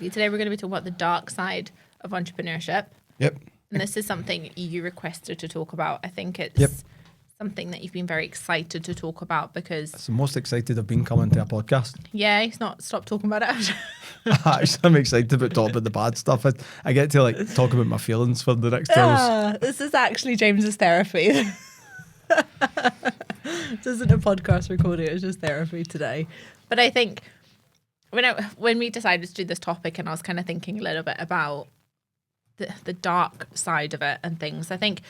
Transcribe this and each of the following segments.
Today we're going to be talking about the dark side of entrepreneurship. Yep. And this is something you requested to talk about. I think it's something that you've been very excited to talk about because... It's the most excited I've been coming to a podcast. Yeah, he's not stopped talking about it. Actually, I'm excited about talking about the bad stuff. I get to like talk about my feelings for the next 2 hours. This is actually James's therapy. This isn't a podcast recording, it's just therapy today. But I think when we decided to do this topic and I was kind of thinking a little bit about the dark side of it and things, I think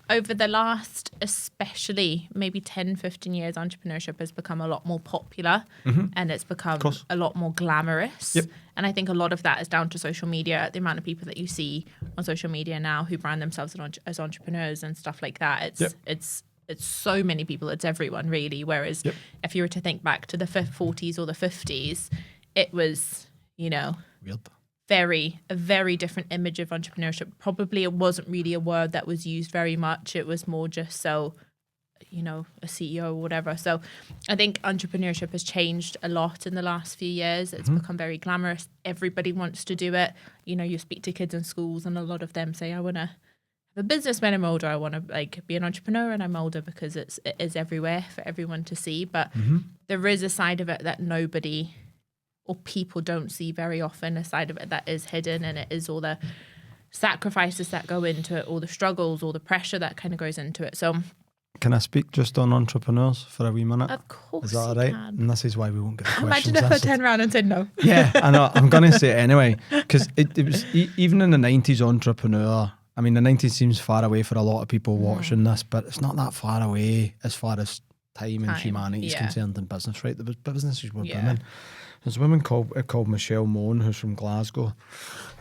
over the last, especially maybe 10, 15 years, entrepreneurship has become a lot more popular and it's become a lot more glamorous. Yep. And I think a lot of that is down to social media, the amount of people that you see on social media now who brand themselves as entrepreneurs and stuff like that. It's so many people, it's everyone really. Whereas if you were to think back to the 40s or the 50s, it was, weird. A very different image of entrepreneurship. Probably it wasn't really a word that was used very much. It was more just so, a CEO or whatever. So I think entrepreneurship has changed a lot in the last few years. It's become very glamorous. Everybody wants to do it. You speak to kids in schools and a lot of them say, I want to have a business when I'm older. I want to be an entrepreneur when I'm older because it is everywhere for everyone to see. But there is a side of it that nobody or people don't see very often, a side of it that is hidden, and it is all the sacrifices that go into it, all the struggles, all the pressure that kind of goes into it. So can I speak just on entrepreneurs for a wee minute? Of course. Is that all right? And this is why we won't get the questions Imagine if I answered. turned around and said no. Yeah, I know. I'm going to say it anyway, because it was even in the 90s entrepreneur. I mean, the 90s seems far away for a lot of people watching this, but it's not that far away as far as time and humanity is concerned in business, right? The businesses were booming. There's a woman called Michelle Moan who's from Glasgow,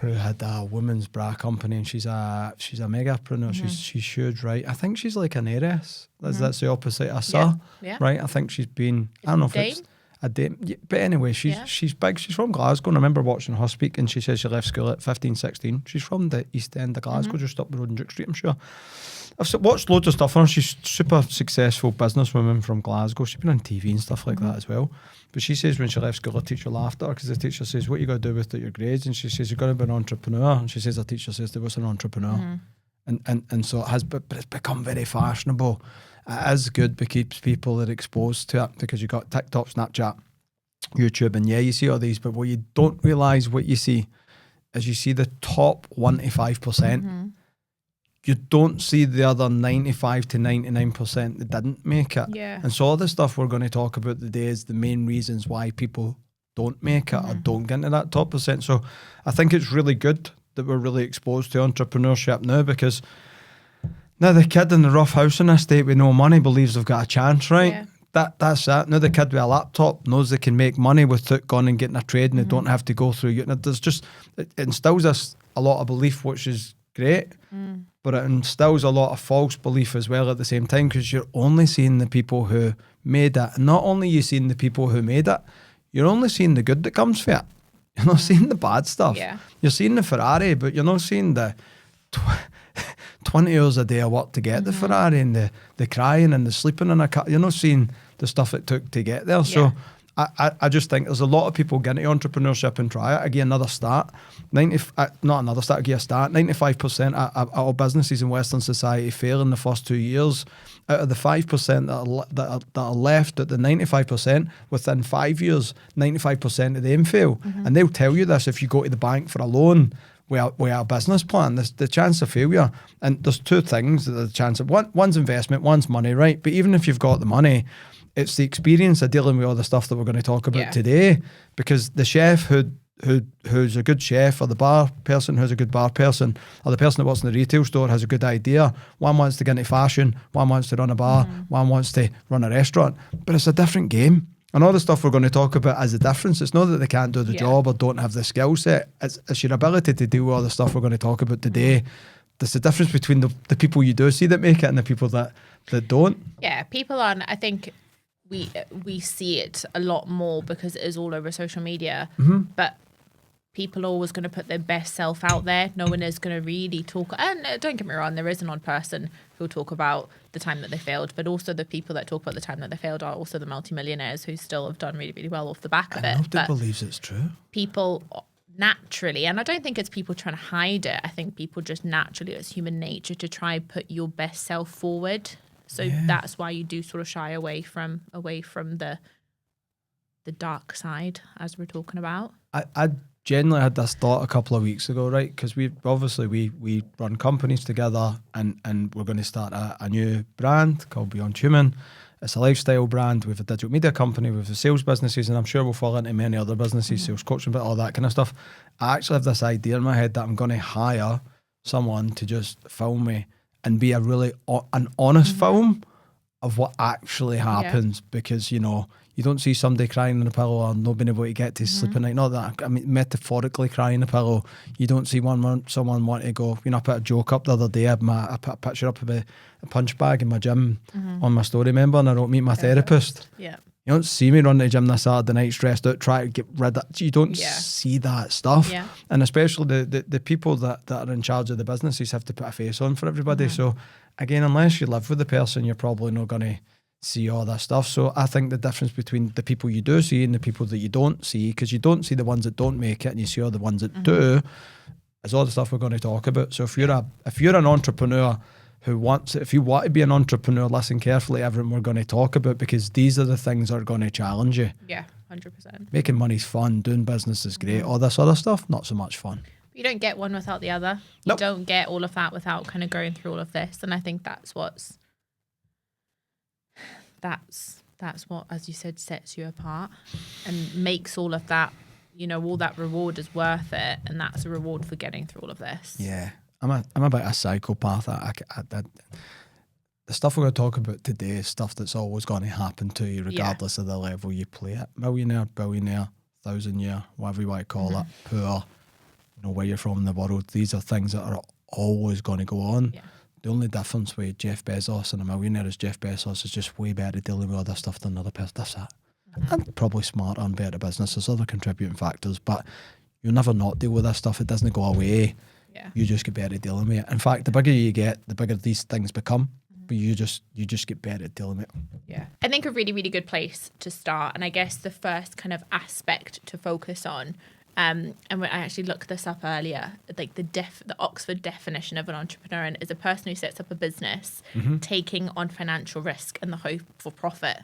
who had a women's bra company, and she's a megapreneur. She's huge, right? I think she's like an heiress. That's the opposite of right? I think she's been. I don't know if it's a dame, but anyway, she's big. She's from Glasgow, and I remember watching her speak, and she says she left school at 15, 16. She's from the East End of Glasgow, just up the road in Duke Street, I'm sure. I've watched loads of stuff on her. She's super successful businesswoman from Glasgow. She's been on TV and stuff like that as well. But she says when she left school, her teacher laughed at her because the teacher says, what you got to do with your grades? And she says, you're going to be an entrepreneur. And she says, her teacher says, there was an entrepreneur. And so it has, but it's become very fashionable. It is good because people are exposed to it because you've got TikTok, Snapchat, YouTube, and you see all these. But what you don't realise, what you see, is you see the top 1 to 5%. You don't see the other 95 to 99% that didn't make it. Yeah. And so all the stuff we're going to talk about today is the main reasons why people don't make it or don't get into that top percent. So I think it's really good that we're really exposed to entrepreneurship now, because now the kid in the rough housing estate with no money believes they've got a chance, right? Yeah. That's that. Now the kid with a laptop knows they can make money without going and getting a trade, and they don't have to go through. There's just, it instills us a lot of belief, which is great. But it instills a lot of false belief as well at the same time, because you're only seeing the people who made it. And not only are you seeing the people who made it, you're only seeing the good that comes from it. You're not seeing the bad stuff. Yeah. You're seeing the Ferrari, but you're not seeing the 20 hours a day of work to get the Ferrari, and the crying and the sleeping in a car. You're not seeing the stuff it took to get there. So I just think there's a lot of people getting into entrepreneurship and try it. Again, another stat. 95% of all businesses in Western society fail in the first 2 years. Out of the 5% that are left at the 95%, within 5 years, 95% of them fail. And they'll tell you this if you go to the bank for a loan with a business plan, the chance of failure. And there's two things that the chance of. One's investment, one's money, right? But even if you've got the money, it's the experience of dealing with all the stuff that we're going to talk about today. Because the chef who's a good chef, or the bar person who's a good bar person, or the person that works in the retail store has a good idea. One wants to get into fashion, one wants to run a bar, one wants to run a restaurant. But it's a different game. And all the stuff we're going to talk about is the difference. It's not that they can't do the job or don't have the skill set. It's your ability to do all the stuff we're going to talk about today. There's a difference between the people you do see that make it and the people that don't. Yeah, people on, I think we see it a lot more because it is all over social media. But people are always going to put their best self out there. No one is going to really talk. And don't get me wrong, there is an odd person who'll talk about the time that they failed, but also the people that talk about the time that they failed are also the multimillionaires who still have done really, really well off the back of it. Nobody believes it's true. People naturally, and I don't think it's people trying to hide it. I think people just naturally, it's human nature to try and put your best self forward. So that's why you do sort of shy away from the dark side, as we're talking about. I genuinely had this thought a couple of weeks ago, right? Because we run companies together, and we're going to start a new brand called Beyond Human. It's a lifestyle brand. We have a digital media company, we have the sales businesses, and I'm sure we'll fall into many other businesses, sales coaching, but all that kind of stuff. I actually have this idea in my head that I'm going to hire someone to just film me and be a really an honest film of what actually happens, because, you know, you don't see somebody crying in a pillow or not being able to get to sleep at night. Not that, I mean, metaphorically crying in a pillow. You don't see someone want to go, you know, I put a joke up the other day. I put a picture up of a punch bag in my gym on my story, remember, and I don't meet my therapist. Yeah. You don't see me run to the gym this Saturday night stressed out, trying to get rid of it. You don't see that stuff. Yeah. And especially the people that are in charge of the businesses have to put a face on for everybody. So again, unless you live with the person, you're probably not going to see all that stuff. So I think the difference between the people you do see and the people that you don't see, because you don't see the ones that don't make it and you see all the ones that do, is all the stuff we're going to talk about. So if you're an entrepreneur who wants it, if you want to be an entrepreneur, listen carefully to everything we're going to talk about, because these are the things that are going to challenge you. Yeah, 100%. Making money's fun, doing business is great. All this other stuff, not so much fun. You don't get one without the other. You don't get all of that without kind of going through all of this. And I think that's what, as you said, sets you apart and makes all of that, you know, all that reward is worth it. And that's a reward for getting through all of this. Yeah. I'm a bit of a psychopath. The stuff we're going to talk about today is stuff that's always going to happen to you, regardless of the level you play at. Millionaire, billionaire, 1,000-year, whatever you want to call it, poor, you know, where you're from in the world. These are things that are always going to go on. Yeah. The only difference with Jeff Bezos and a millionaire is Jeff Bezos is just way better at dealing with other stuff than another person. That's that. And probably smarter and better at business. There's other contributing factors, but you'll never not deal with this stuff. It doesn't go away. Yeah. You just get better at dealing with it. In fact, the bigger you get, the bigger these things become. But you just get better at dealing with it. Yeah. I think a really, really good place to start, and I guess the first kind of aspect to focus on, and I actually looked this up earlier, like the Oxford definition of an entrepreneur is a person who sets up a business taking on financial risk and the hope for profit.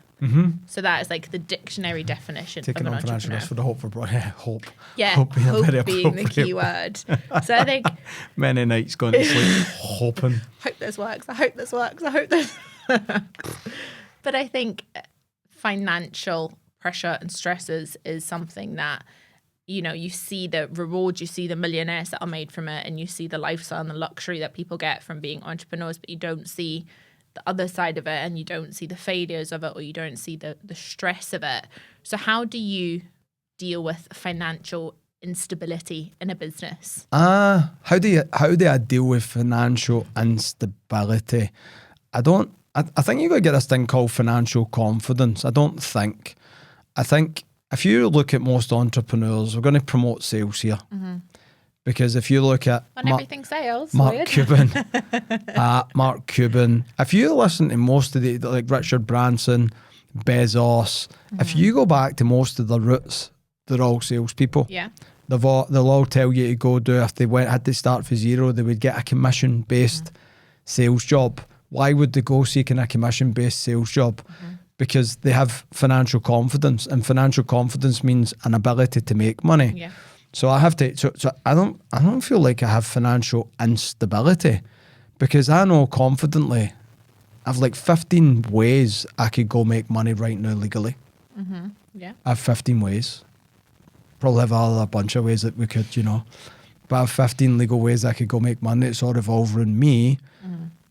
So that is like the dictionary definition taking of an on financial risk for the hope for hope. Yeah, hope being the key word. So I think many nights going to sleep hoping. Hope this works. I hope this works. I hope this. But I think financial pressure and stresses is something that, you know, you see the rewards, you see the millionaires that are made from it, and you see the lifestyle and the luxury that people get from being entrepreneurs, but you don't see the other side of it, and you don't see the failures of it, or you don't see the stress of it. So how do you deal with financial instability in a business? How do I deal with financial instability? I think you got to get this thing called financial confidence. I think if you look at most entrepreneurs, we're going to promote sales here. Because if you look at everything sales, Mark Cuban, if you listen to most of the, like Richard Branson, Bezos, if you go back to most of the roots, they're all salespeople. Yeah. They'll all tell you to go do, if they had to start from zero, they would get a commission-based sales job. Why would they go seeking a commission-based sales job? Because they have financial confidence, and financial confidence means an ability to make money. Yeah. So I have to. So I don't feel like I have financial instability, because I know confidently I've like 15 ways I could go make money right now legally. Yeah. I have 15 ways. Probably have a bunch of ways that we could, you know, but I have 15 legal ways I could go make money. It's sort of over in me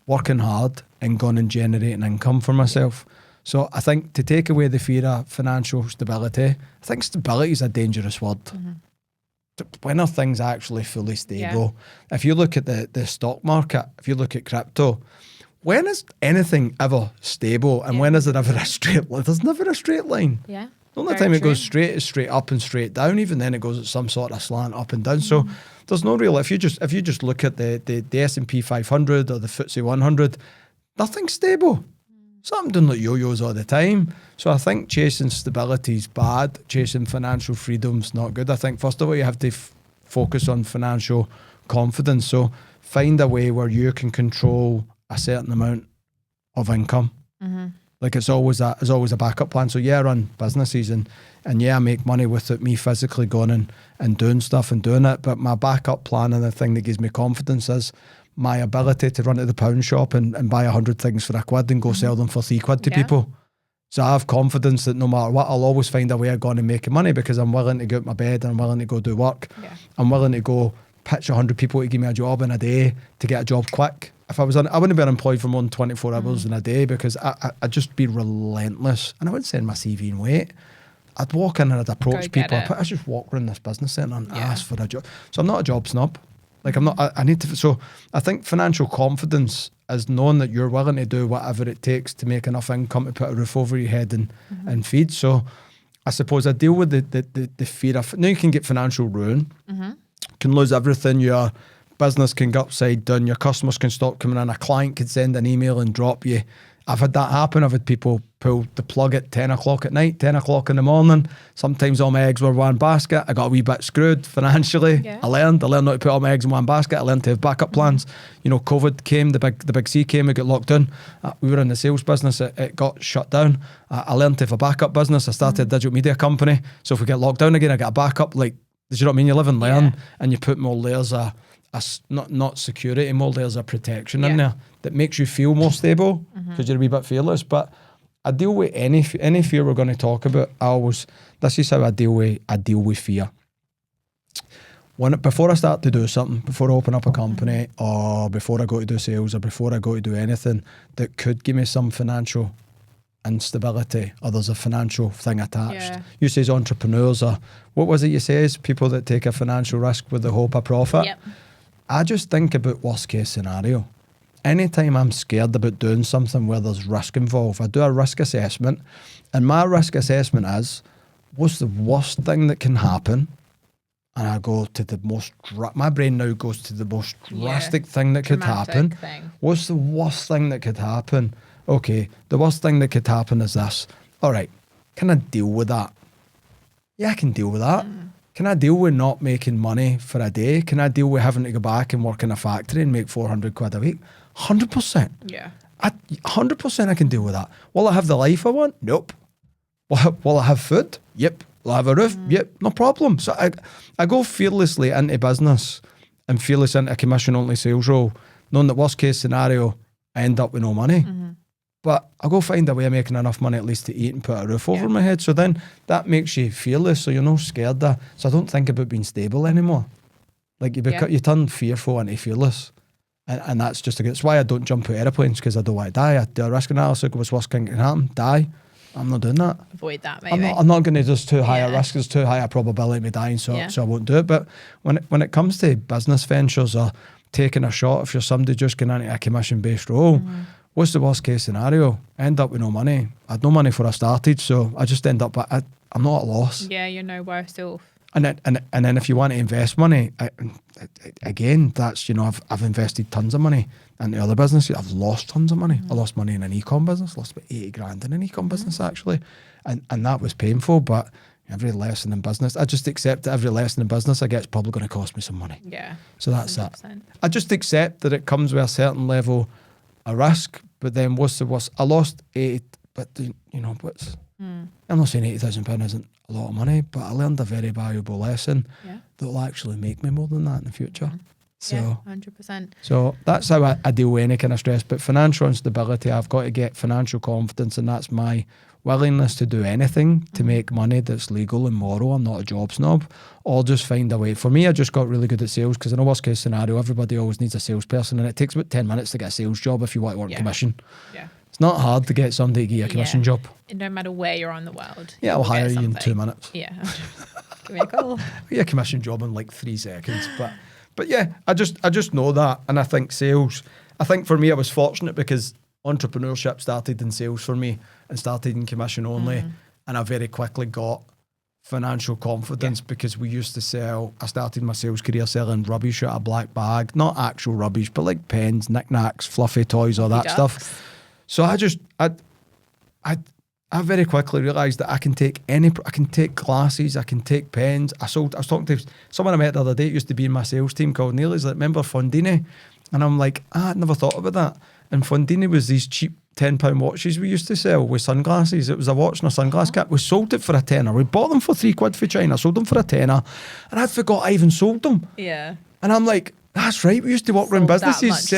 working hard and going and generating income for myself. So I think to take away the fear of financial stability, I think stability is a dangerous word. When are things actually fully stable? Yeah. If you look at the stock market, if you look at crypto, when is anything ever stable, and when is it ever a straight line? There's never a straight line. Yeah. The only time it goes straight is straight up and straight down. Even then it goes at some sort of slant up and down. So there's no real, if you just look at the S&P 500 or the FTSE 100, nothing's stable. Something doing like yo-yos all the time. So I think chasing stability is bad. Chasing financial freedom's not good. I think first of all you have to focus on financial confidence. So find a way where you can control a certain amount of income. Like it's always a backup plan. So yeah, I run businesses and yeah, I make money without me physically going and doing stuff and doing it. But my backup plan and the thing that gives me confidence is my ability to run to the pound shop and buy 100 things for £1 and go sell them for £3 to people. So I have confidence that no matter what, I'll always find a way of going and making money because I'm willing to get out of my bed and I'm willing to go do work. I'm willing to go pitch 100 people to give me a job in a day to get a job quick. If I wouldn't be unemployed for more than 24 hours in a day because I'd just be relentless. And I wouldn't send my CV and wait. I'd walk in and I'd approach people. I'd just walk around this business centre and ask for a job. So I'm not a job snob. Like I'm not, I need to, so I think financial confidence is knowing that you're willing to do whatever it takes to make enough income to put a roof over your head and feed. So I suppose I deal with the fear of, now you can get financial ruin, can lose everything, your business can go upside down, your customers can stop coming in, a client could send an email and drop you. I've had that happen. I've had people pull the plug at 10 o'clock at night, 10 o'clock in the morning. Sometimes all my eggs were one basket. I got a wee bit screwed financially. I learned not to put all my eggs in one basket. I learned to have backup plans. You know, COVID came, the big C came, we got locked down. We were in the sales business, it got shut down. I learned to have a backup business. I started a digital media company. So if we get locked down again, I get a backup. Like, do you know what I mean? You live and learn and you put more layers of, not security, more layers of protection in there that makes you feel more stable because you're a wee bit fearless. But I deal with any fear we're going to talk about. This is how I deal with fear. Before I start to do something, before I open up a company or before I go to do sales or before I go to do anything that could give me some financial instability or there's a financial thing attached. You say entrepreneurs or what was it you says? People that take a financial risk with the hope of profit. I just think about worst case scenario. Anytime I'm scared about doing something where there's risk involved, I do a risk assessment. And my risk assessment is, what's the worst thing that can happen? And I go to the most, my brain now goes to the most drastic thing that could happen. What's the worst thing that could happen? Okay, the worst thing that could happen is this. All right, can I deal with that? Yeah, I can deal with that. Can I deal with not making money for a day? Can I deal with having to go back and work in a factory and make £400 a week? 100%. 100% I can deal with that. Will I have the life I want? Nope. Will I have food? Yep. Will I have a roof? Yep. No problem. So I go fearlessly into business and fearless into a commission-only sales role, knowing that worst case scenario, I end up with no money. But I'll go find a way of making enough money at least to eat and put a roof over my head. So then that makes you fearless, so you're not scared of. So I don't think about being stable anymore. Like you turn fearful into fearless. And that's that's why I don't jump out airplanes, because I don't want to die. I do a risk analysis, what's worst thing can happen? Die. I'm not doing that. Avoid that, maybe. I'm not going to just too high a risk, there's too high a probability of me dying, so I won't do it. But when it comes to business ventures or taking a shot, if you're somebody just going into a commission-based role, what's the worst case scenario? I end up with no money. I had no money before I started, so I just end up, I'm not at a loss. Yeah, you're no worse off. And then if you want to invest money, again, that's, I've invested tons of money into other businesses. I've lost tons of money. I lost money in an e-com business, lost about 80 grand in an e-com business actually. And that was painful, but every lesson in business, I just accept that every lesson in business I get is probably going to cost me some money. Yeah. So that's 100%. that. I just accept that it comes with a certain level of risk, but then what's the worst? I lost 80, but what's... I'm not saying £80,000 isn't a lot of money, but I learned a very valuable lesson that will actually make me more than that in the future. So 100%. So that's how I deal with any kind of stress. But financial instability, I've got to get financial confidence, and that's my willingness to do anything to make money that's legal and moral. I'm not a job snob. Or just find a way. For me, I just got really good at sales, because in a worst case scenario, everybody always needs a salesperson, and it takes about 10 minutes to get a sales job if you want to work commission. Yeah. It's not hard to get somebody to get you a commission job. No matter where you're on the world. Yeah, I'll hire you in 2 minutes. Yeah. Give me a call. Yeah, a commission job in like 3 seconds. But yeah, I just know that. And I think sales, I think for me, I was fortunate because entrepreneurship started in sales for me and started in commission only. And I very quickly got financial confidence because we used to sell, I started my sales career selling rubbish out of a black bag, not actual rubbish, but like pens, knickknacks, fluffy toys, all that stuff. So I I very quickly realised that I can take glasses, I can take pens. I was talking to someone I met the other day, it used to be in my sales team called Neil. He's like, remember Fondini? And I'm like, I'd never thought about that. And Fondini was these cheap £10 watches we used to sell with sunglasses. It was a watch and a sunglass cap. We sold it for a tenner. We bought them for £3 for China, sold them for a tenner. And I'd forgot I even sold them. Yeah. And I'm like, that's right. We used to walk around businesses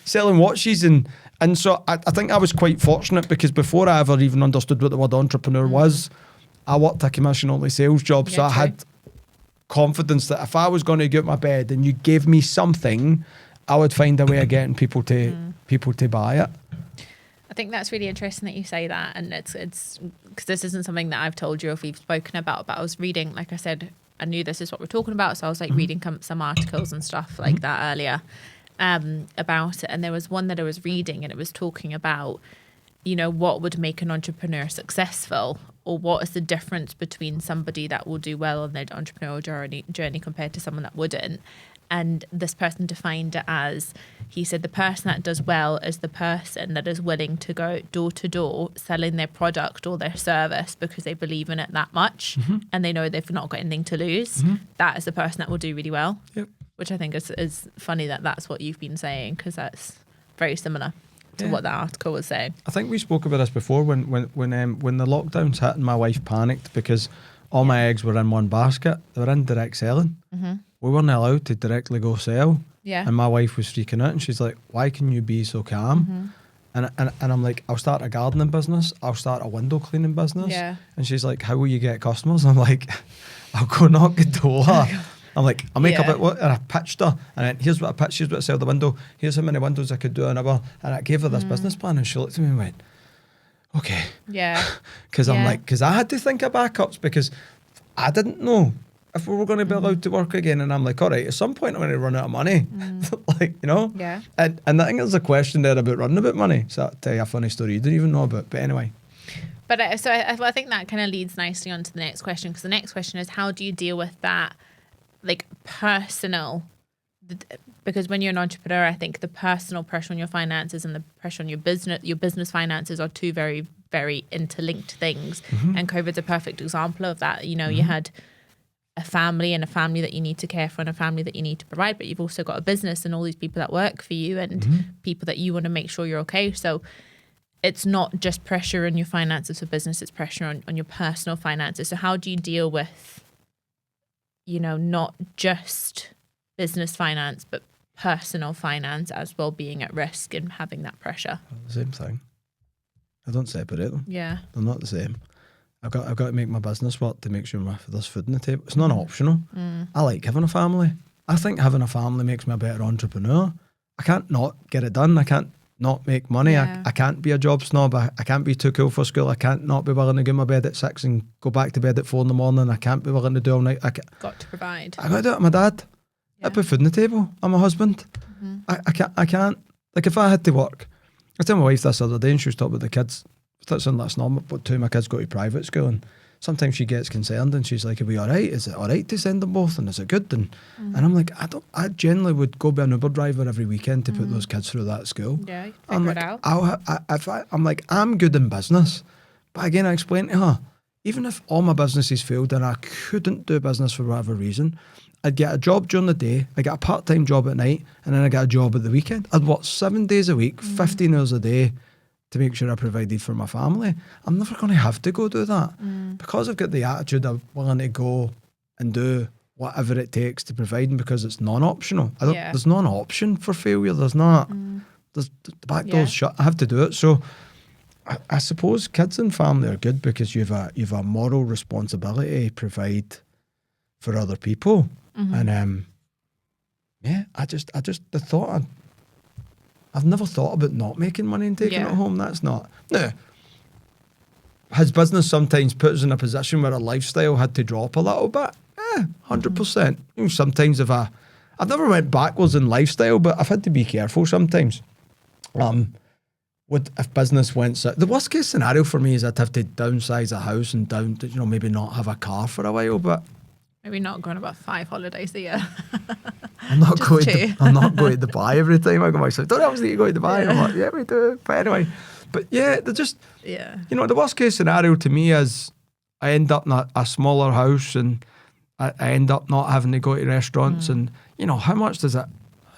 selling watches and so I think I was quite fortunate because before I ever even understood what the word entrepreneur was, I worked a commission-only sales job. So I had confidence that if I was going to get out of my bed and you gave me something, I would find a way of getting people to buy it. I think that's really interesting that you say that. And it's because this isn't something that I've told you or if we've spoken about, but I was reading, like I said, I knew this is what we're talking about. So I was like reading some articles and stuff like that earlier. About it, and there was one that I was reading and it was talking about, you know, what would make an entrepreneur successful, or what is the difference between somebody that will do well on their entrepreneurial journey compared to someone that wouldn't. And this person defined it as, he said, the person that does well is the person that is willing to go door to door selling their product or their service because they believe in it that much and they know they've not got anything to lose. That is the person that will do really well. Yep. Which I think is funny that that's what you've been saying, because that's very similar to what that article was saying. I think we spoke about this before when the lockdowns hit and my wife panicked because all my eggs were in one basket. They were in direct selling. We weren't allowed to directly go sell. Yeah. And my wife was freaking out and she's like, why can you be so calm? And I'm like, I'll start a gardening business. I'll start a window cleaning business. Yeah. And she's like, how will you get customers? I'm like, I'll go knock a door. I'm like, I'll make a bit, and I pitched her, and then here's what I pitched, here's what I sell the window, here's how many windows I could do an hour, and I gave her this business plan, and she looked at me and went, okay. Yeah. Because I'm like, because I had to think of backups, because I didn't know if we were going to be allowed to work again, and I'm like, all right, at some point I'm going to run out of money, like, you know? Yeah. And I think there's a question there about running about money, so I'll tell you a funny story you didn't even know about, but anyway. But I think that kind of leads nicely on to the next question, because the next question is, how do you deal with that, like, personal, because when you're an entrepreneur, I think the personal pressure on your finances and the pressure on your business finances are two very, very interlinked things. And COVID's a perfect example of that. You know, you had a family and a family that you need to care for and a family that you need to provide, but you've also got a business and all these people that work for you and people that you want to make sure you're okay. So it's not just pressure on your finances for business, it's pressure on your personal finances. So how do you deal with, you know, not just business finance, but personal finance as well being at risk and having that pressure? The same thing. I don't separate them. Yeah. They're not the same. I've got to make my business work to make sure there's food on the table. It's not optional. I like having a family. I think having a family makes me a better entrepreneur. I can't not get it done. I can't not make money. Yeah. I can't be a job snob. I can't be too cool for school. I can't not be willing to go to my bed at 6 and go back to bed at 4 in the morning. I can't be willing to do all night. Got to provide. I got to do it with my dad. I put food on the table. I'm a husband. I can't. Like, if I had to work, I tell my wife this other day and she was talking about the kids. That's something that's normal, but 2 of my kids go to private school and sometimes she gets concerned and she's like, are we all right? Is it all right to send them both? And is it good? And I'm like, I generally would go be an Uber driver every weekend to put those kids through that school. Yeah, I'm figure like, it out. I'm like, I'm good in business. But again, I explained to her, even if all my businesses failed and I couldn't do business for whatever reason, I'd get a job during the day, I get a part-time job at night, and then I get a job at the weekend. I'd work 7 days a week, 15 hours a day, to make sure I provided for my family. I'm never going to have to go do that. Because I've got the attitude of willing to go and do whatever it takes to provide, and because it's non-optional. There's not an option for failure. There's not. There's, the back door's shut. I have to do it. So I suppose kids and family are good because you've a moral responsibility to provide for other people. And I just the thought I've never thought about not making money and taking it home. That's not. No. Has business sometimes put us in a position where our lifestyle had to drop a little bit? 100%. You know, sometimes I've never went backwards in lifestyle, but I've had to be careful sometimes. If business went the worst case scenario for me is I'd have to downsize a house and maybe not have a car for a while, but maybe not going about 5 holidays a year. I'm not going to Dubai every time I go myself. Don't always need to go to Dubai. I'm like, yeah, we do. But anyway, But yeah, they're just, Yeah. you know, the worst case scenario to me is I end up in a smaller house and I end up not having to go to restaurants. And, you know, how much does it,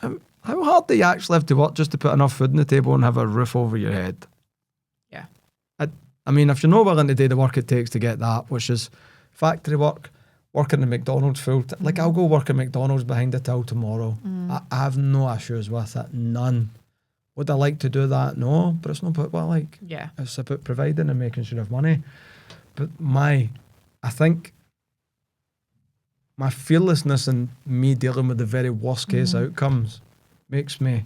how hard do you actually have to work just to put enough food on the table and have a roof over your head? Yeah. I mean, if you're not willing to do the work it takes to get that, which is factory work, working in McDonald's like I'll go work at McDonald's behind the till tomorrow. I have no issues with it, none. Would I like to do that? No, but it's not about what I like. Yeah. It's about providing and making sure I have money. But I think my fearlessness and me dealing with the very worst case outcomes makes me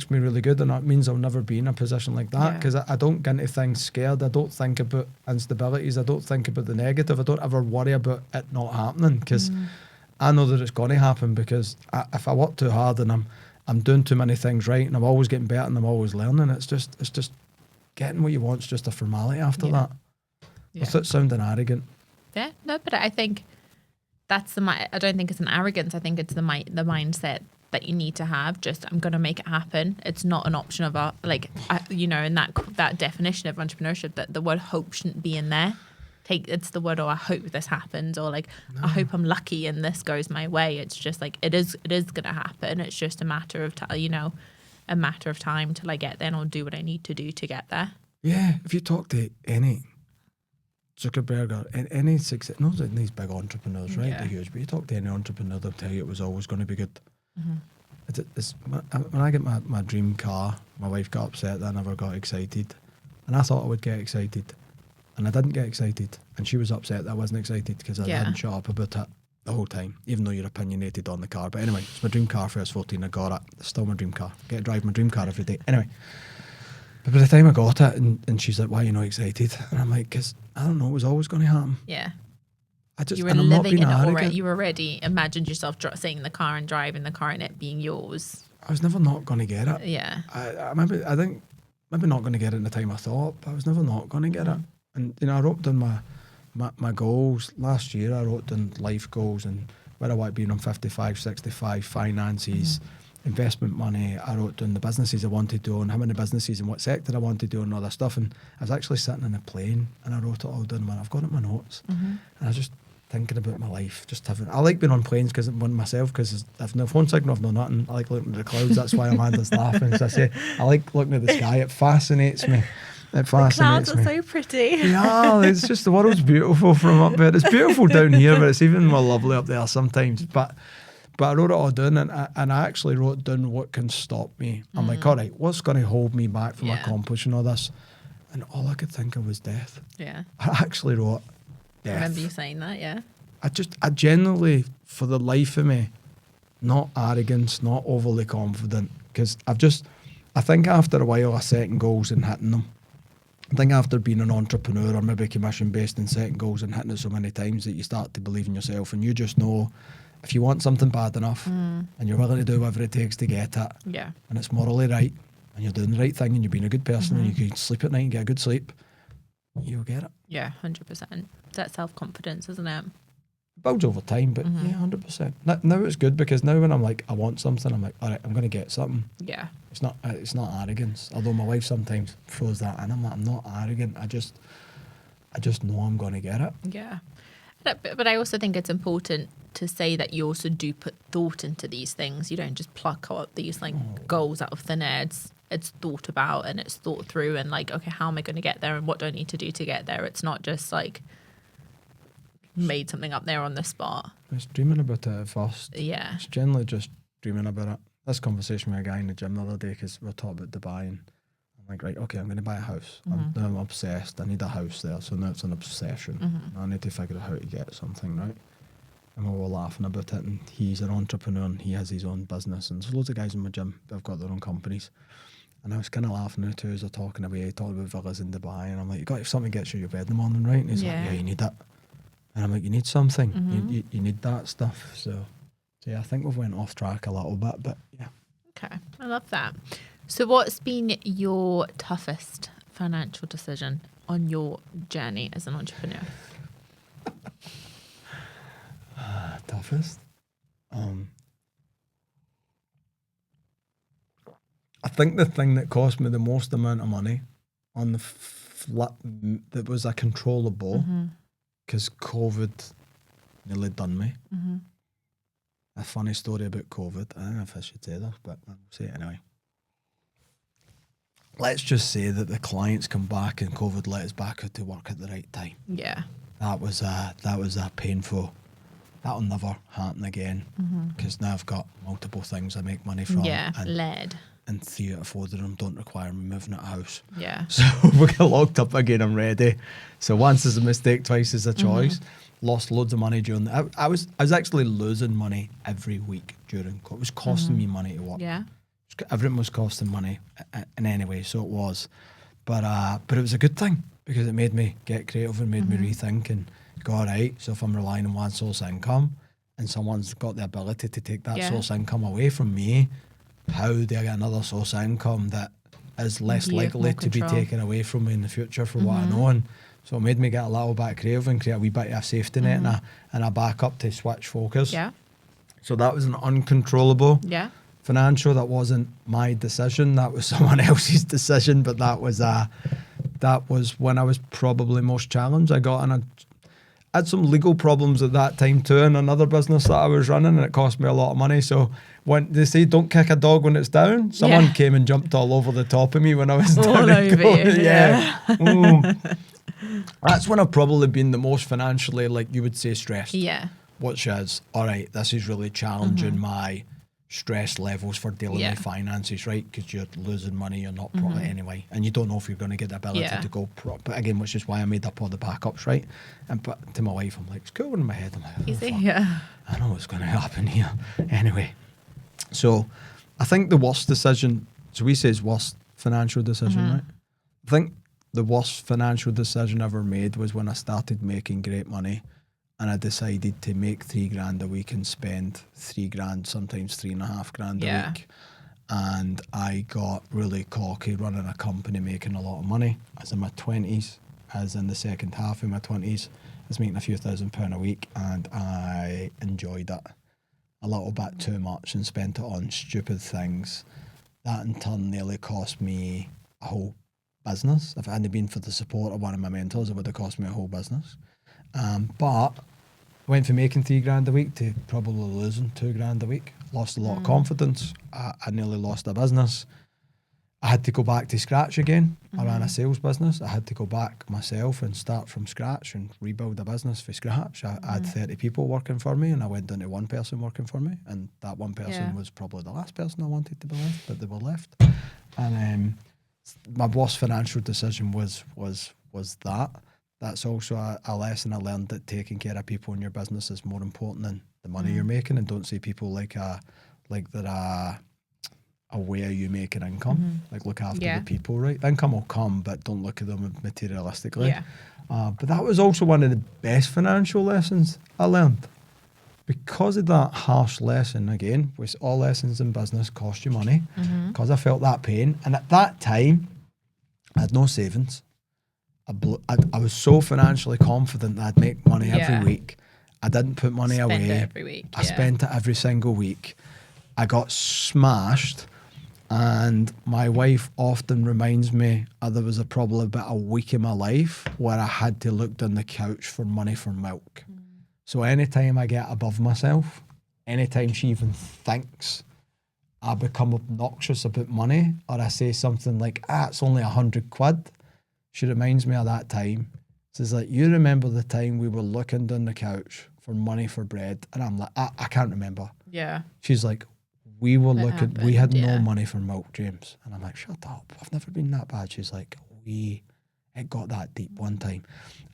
really good, and that means I'll never be in a position like that, because I don't get into things scared. I don't think about instabilities. I don't think about the negative. I don't ever worry about it not happening, because I know that it's going to happen, because if I work too hard and I'm doing too many things right and I'm always getting better and I'm always learning, it's just getting what you want is just a formality after that. Without sounding arrogant. Yeah, no, but I think that's I don't think it's an arrogance. I think it's the mindset that you need to have. Just, I'm going to make it happen. It's not an option of you know, in that definition of entrepreneurship, that the word hope shouldn't be in there. It's the word, I hope this happens, or like, I hope I'm lucky and this goes my way. It's just like, it is going to happen. It's just a matter of a matter of time till I get there, and I'll do what I need to do to get there. Yeah, if you talk to any Zuckerberg or any success, not these big entrepreneurs, right? They're huge, but you talk to any entrepreneur, they'll tell you it was always going to be good. When I get my dream car, my wife got upset that I never got excited, and I thought I would get excited, and I didn't get excited, and she was upset that I wasn't excited because I didn't shut up about it the whole time, even though you're opinionated on the car. But anyway, it's my dream car for I was 14. I got it. It's still my dream car. Get to drive my dream car every day. Anyway, but by the time I got it, and she's like, "Why are you not excited?" And I'm like, "Because I don't know, it was always going to happen." Yeah. You were living in it already. You already imagined yourself sitting in the car and driving the car and it being yours. I was never not going to get it. Yeah. I think maybe not going to get it in the time I thought, but I was never not going to get it. And, you know, I wrote down my goals. Last year I wrote down life goals and where I want to be when I'm 55, 65, finances, investment money. I wrote down the businesses I wanted to own, how many businesses and what sector I wanted to own, and all that stuff. And I was actually sitting in a plane and I wrote it all down. I've got it in my notes. And I was just thinking about my life, I like being on planes because I've no phone signal, I've no nothing. I like looking at the clouds. That's why Amanda's laughing. So I say I like looking at the sky. It fascinates me. It fascinates me. The clouds are so pretty. Yeah, it's just, the world's beautiful from up there. It's beautiful down here, but it's even more lovely up there sometimes. But I wrote it all down, and I actually wrote down what can stop me. I'm like, all right, what's going to hold me back from accomplishing all this? And all I could think of was death. Yeah. I actually wrote death. I remember you saying that, yeah. I genuinely, for the life of me, not arrogance, not overly confident, because I think after a while of setting goals and hitting them, I think after being an entrepreneur or maybe commission-based and setting goals and hitting it so many times that you start to believe in yourself, and you just know if you want something bad enough and you're willing to do whatever it takes to get it, and it's morally right, and you're doing the right thing and you're being a good person and you can sleep at night and get a good sleep, you'll get it. Yeah, 100%. That self-confidence, isn't it? Builds over time, but yeah, 100%. Now it's good, because now when I'm like, I want something, I'm like, all right, I'm going to get something. Yeah. It's not arrogance. Although my wife sometimes throws that in. I'm like, I'm not arrogant. I just know I'm going to get it. Yeah. But I also think it's important to say that you also do put thought into these things. You don't just pluck out these goals out of thin air. It's thought about and it's thought through, and like, okay, how am I going to get there and what do I need to do to get there? It's not just like made something up there on the spot. It's dreaming about it at first. Yeah. It's generally just dreaming about it. This conversation with a guy in the gym the other day, because we were talking about Dubai, and I'm like, right, okay, I'm going to buy a house. I'm obsessed. I need a house there, so now it's an obsession. I need to figure out how to get something, right? And we were laughing about it, and he's an entrepreneur and he has his own business, and there's loads of guys in my gym that have got their own companies. And I was kind of laughing at two as they're talking away, talking about villas in Dubai, and I'm like, you got something gets you out of bed in the morning, right? And he's like, yeah, you need that. And I'm like, you need something. You need that stuff. So yeah, I think we've went off track a little bit, but yeah. Okay, I love that. So what's been your toughest financial decision on your journey as an entrepreneur? Toughest? I think the thing that cost me the most amount of money on the flip, that was a controllable, because COVID nearly done me. A funny story about COVID. I don't know if I should say this, but I'll say it anyway. Let's just say that the clients come back and COVID let us back out to work at the right time. Yeah. That was a painful. That'll never happen again, because now I've got multiple things I make money from. Yeah, lead. And 3 out of 4 of them don't require me moving out of house. Yeah. So we get locked up again, I'm ready. So once is a mistake, twice is a choice. Lost loads of money during that. I was actually losing money every week during COVID. It was costing me money to work. Yeah. Everything was costing money in any way, so it was. But it was a good thing, because it made me get creative and made me rethink and go, all right, so if I'm relying on one source of income and someone's got the ability to take that source of income away from me, how do I get another source of income that is less likely to be taken away from me in the future for what I know? And so it made me get a little bit creative and create a wee bit of a safety net and a backup to switch focus. Yeah. So that was an uncontrollable financial. That wasn't my decision. That was someone else's decision. But that was when I was probably most challenged. I had some legal problems at that time too in another business that I was running, and it cost me a lot of money. So when they say don't kick a dog when it's down, someone came and jumped all over the top of me when I was down. That's when I've probably been the most financially, like you would say, stressed. Yeah. Which is, all right, this is really challenging my stress levels for dealing with finances, right? Because you're losing money, you're not properly anyway, and you don't know if you're going to get the ability to go but again, which is why I made up all the backups, right? And but to my wife, I'm like, it's cool in my head. I'm like, Easy, yeah. I know what's going to happen here. Anyway, so I think the worst decision, so we say is worst financial decision, right? I think the worst financial decision I ever made was when I started making great money. And I decided to make $3,000 a week and spend $3,000, sometimes $3,500 a week. And I got really cocky running a company, making a lot of money. As in my 20s, as in the second half of my 20s, I was making a few £1,000 a week, and I enjoyed it a little bit too much and spent it on stupid things. That in turn nearly cost me a whole business. If it hadn't been for the support of one of my mentors, it would have cost me a whole business. But I went from making $3,000 a week to probably losing $2,000 a week. Lost a lot of confidence. I nearly lost a business. I had to go back to scratch again. I ran a sales business. I had to go back myself and start from scratch and rebuild a business from scratch. I had 30 people working for me, and I went down to one person working for me, and that one person was probably the last person I wanted to be left, but they were left. And my worst financial decision was that. That's also a lesson I learned, that taking care of people in your business is more important than the money you're making. And don't see people like they're a way you make an income. Like, look after the people, right? The income will come, but don't look at them materialistically. But that was also one of the best financial lessons I learned. Because of that harsh lesson, again, which all lessons in business cost you money, because I felt that pain. And at that time, I had no savings. I was so financially confident that I'd make money every week. I didn't put money away. Spend it every week. I spent it every single week. I got smashed, and my wife often reminds me there was probably about a week in my life where I had to look down the couch for money for milk. So anytime I get above myself, anytime she even thinks I become obnoxious about money, or I say something like, it's only £100, she reminds me of that time. Says, like, you remember the time we were looking down the couch for money for bread? And I'm like, I can't remember. Yeah. She's like, we had no money for milk, James. And I'm like, shut up. I've never been that bad. She's like, it got that deep one time.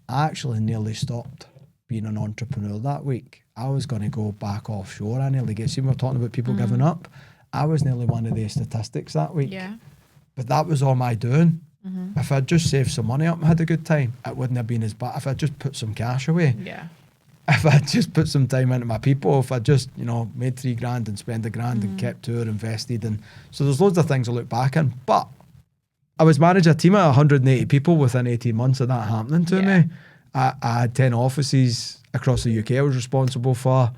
I actually nearly stopped being an entrepreneur that week. I was going to go back offshore. I nearly see, we were talking about people giving up. I was nearly one of the statistics that week. Yeah. But that was all my doing. If I'd just saved some money up and had a good time, it wouldn't have been as bad. If I'd just put some cash away, if I'd just put some time into my people, if I just, made $3,000 and spent $1,000 and kept two or invested. And so there's loads of things I look back on. But I was managing a team of 180 people within 18 months of that happening to me. I had 10 offices across the UK I was responsible for.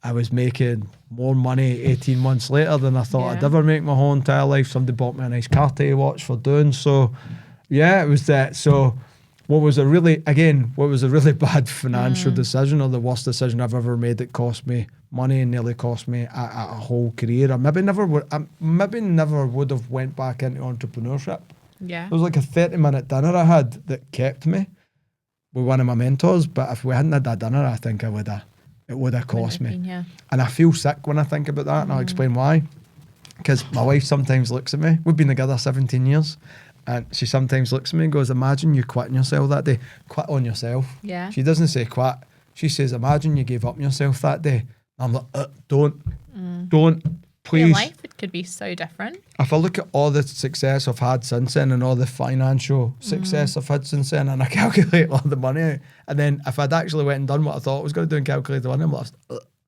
I was making more money 18 months later than I thought I'd ever make my whole entire life. Somebody bought me a nice Cartier watch for doing so. Yeah, it was that. So what was a really bad financial decision, or the worst decision I've ever made, that cost me money and nearly cost me a whole career. I maybe never would have went back into entrepreneurship. Yeah. It was like a 30-minute dinner I had that kept me with one of my mentors, but if we hadn't had that dinner, I think it would have cost me. Yeah. And I feel sick when I think about that, and I'll explain why. Because my wife sometimes looks at me. We've been together 17 years. And she sometimes looks at me and goes, imagine you quitting yourself that day. Quit on yourself. Yeah. She doesn't say quit. She says, imagine you gave up on yourself that day. I'm like, don't, please. Your life, it could be so different. If I look at all the success I've had since then, and all the financial success I've had since then, and I calculate all the money, and then if I'd actually went and done what I thought I was going to do and calculate the money, I'm like,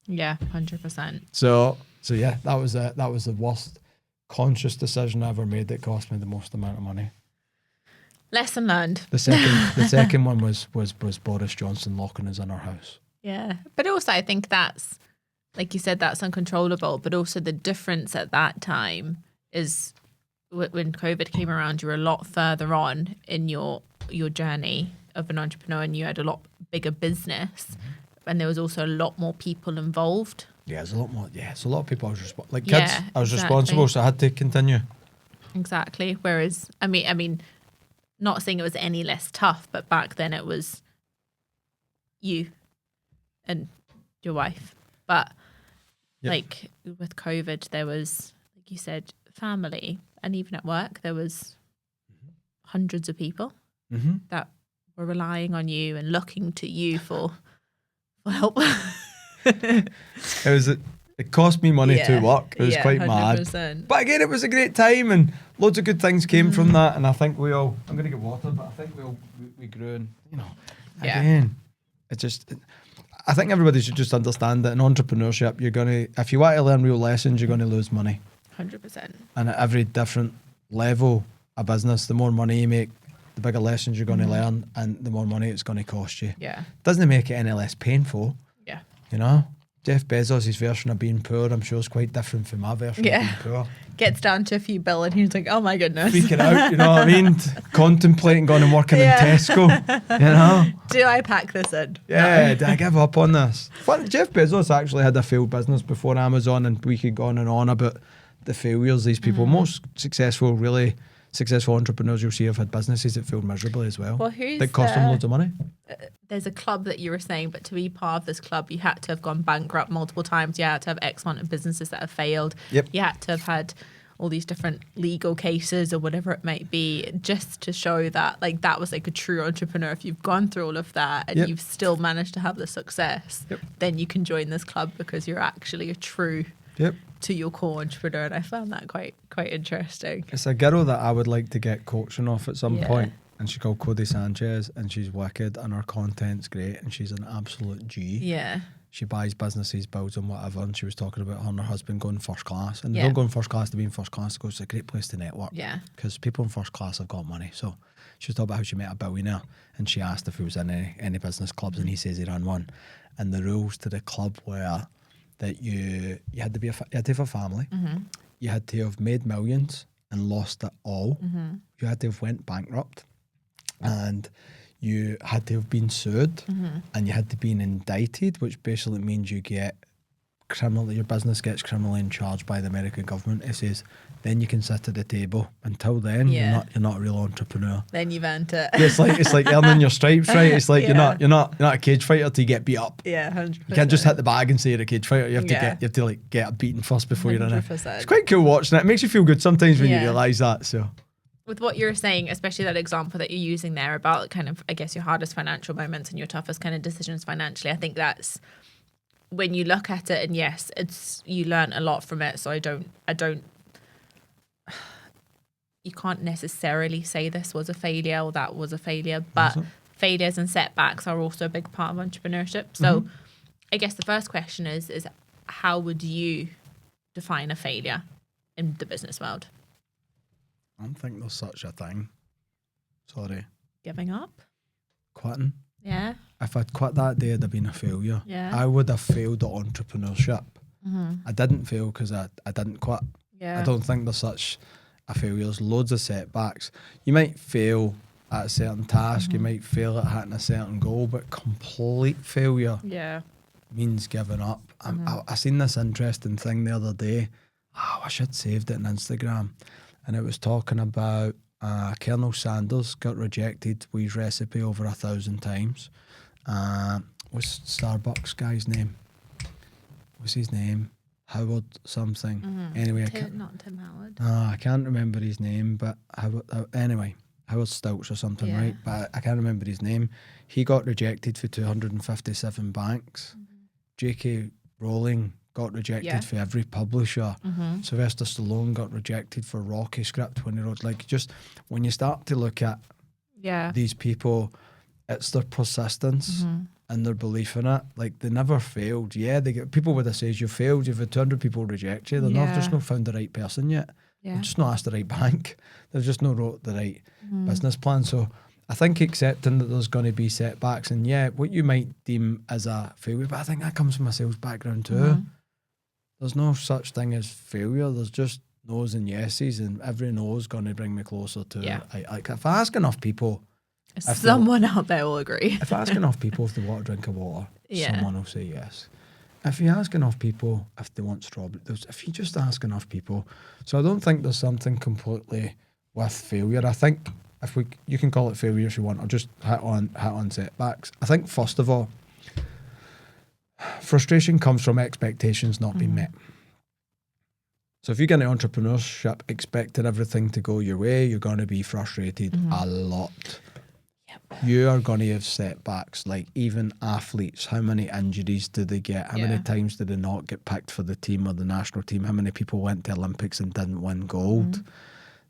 yeah, 100%. So yeah, that was the worst conscious decision I ever made that cost me the most amount of money. Lesson learned. The second one was Boris Johnson locking us in our house. Yeah. But also I think that's, like you said, that's uncontrollable. But also the difference at that time is when COVID came around, you were a lot further on in your journey of an entrepreneur, and you had a lot bigger business. And there was also a lot more people involved. Yeah, there's a lot more. Yeah, it's a lot of people. I was kids. I was responsible, so I had to continue. Exactly. Whereas, I mean, not saying it was any less tough, but back then it was you and your wife. But like with COVID, there was, like you said, family, and even at work, there was hundreds of people that were relying on you and looking to you for help. It cost me money to work. It was quite 100%. mad. But again, it was a great time, and loads of good things came from that. And I think we all, I'm going to get water, but I think we grew, and again, I think everybody should just understand that in entrepreneurship, if you want to learn real lessons, you're going to lose money. 100%. And at every different level of business, the more money you make, the bigger lessons you're going to learn, and the more money it's going to cost you. Yeah. Doesn't make it any less painful. Yeah. You know? Jeff Bezos' version of being poor, I'm sure, is quite different from my version of being poor. Gets down to a few bill and he's like, oh my goodness. Freaking out, you know what I mean? Contemplating going and working in Tesco, you know? Do I pack this in? Yeah, did I give up on this? Jeff Bezos actually had a failed business before Amazon, and we could go on about the failures these people, most really successful entrepreneurs you'll see have had businesses that failed miserably as well. Well, that cost them loads of money. There's a club that you were saying, but to be part of this club, you had to have gone bankrupt multiple times. You had to have X amount of businesses that have failed. Yep. You had to have had all these different legal cases or whatever it might be, just to show that like that was like a true entrepreneur. If you've gone through all of that and you've still managed to have the success, then you can join this club because you're actually a true to your core entrepreneur. And I found that quite interesting. It's a girl that I would like to get coaching off at some point, and she's called Cody Sanchez, and she's wicked, and her content's great, and she's an absolute G. Yeah. She buys businesses, builds them, whatever, and she was talking about her and her husband going first class, and they don't go in first class to be in first class. It's a great place to network. Yeah. Because people in first class have got money. So she was talking about how she met a billionaire, and she asked if he was in any business clubs, and he says he ran one, and the rules to the club were that you had to have a family, you had to have made millions and lost it all, you had to have went bankrupt, and you had to have been sued, and you had to be indicted, which basically means you get your business gets criminally charged by the American government. It says then you can sit at the table. Until then, you're not a real entrepreneur. Then you've earned it. It's like earning your stripes, right? It's like you're not a cage fighter till you get beat up. Yeah, 100%. You can't just hit the bag and say you're a cage fighter. You have to get beaten first before you're in it. 100%. It's quite cool watching it. It makes you feel good sometimes when you realise that. So. With what you're saying, especially that example that you're using there about kind of, I guess, your hardest financial moments and your toughest kind of decisions financially, I think that's when you look at it, and yes, you learn a lot from it. So I don't, you can't necessarily say this was a failure or that was a failure, but failures and setbacks are also a big part of entrepreneurship. So I guess the first question is how would you define a failure in the business world? I don't think there's such a thing. Sorry. Giving up? Quitting? Yeah. If I'd quit that day, I'd have been a failure. Yeah. I would have failed at entrepreneurship. I didn't fail because I didn't quit. Yeah. I don't think there's such a failure. There's loads of setbacks. You might fail at a certain task, you might fail at hitting a certain goal, but complete failure means giving up. I seen this interesting thing the other day. I wish I'd saved it on Instagram. And it was talking about Colonel Sanders got rejected with his recipe over 1,000 times. What's Starbucks guy's name? What's his name? Howard something. Anyway, not Tim Howard. I can't remember his name, but anyway, Howard Stouts or something, right? But I can't remember his name. He got rejected for 257 banks. J.K. Rowling got rejected for every publisher. Sylvester Stallone got rejected for Rocky script when he wrote, like, just when you start to look at these people, it's their persistence and their belief in it. Like, they never failed. Yeah, they get people would have said you failed. You've had 200 people reject you. They're not just not found the right person yet. They've just not asked the right bank. They've just not wrote the right business plan. So I think accepting that there's going to be setbacks and what you might deem as a failure, but I think that comes from a sales background too. There's no such thing as failure. There's just no's and yeses, and every no is going to bring me closer to like if I ask enough people, someone out there will agree. If I ask enough people if they want a drink of water, someone will say yes. If you ask enough people if they want strawberries, if you just ask enough people. So I don't think there's something completely with failure. I think you can call it failure if you want, or just hit on setbacks. I think first of all, frustration comes from expectations not being met. So if you get into entrepreneurship expecting everything to go your way, you're going to be frustrated a lot. You are going to have setbacks. Like, even athletes, how many injuries do they get? How many times did they not get picked for the team or the national team? How many people went to Olympics and didn't win gold?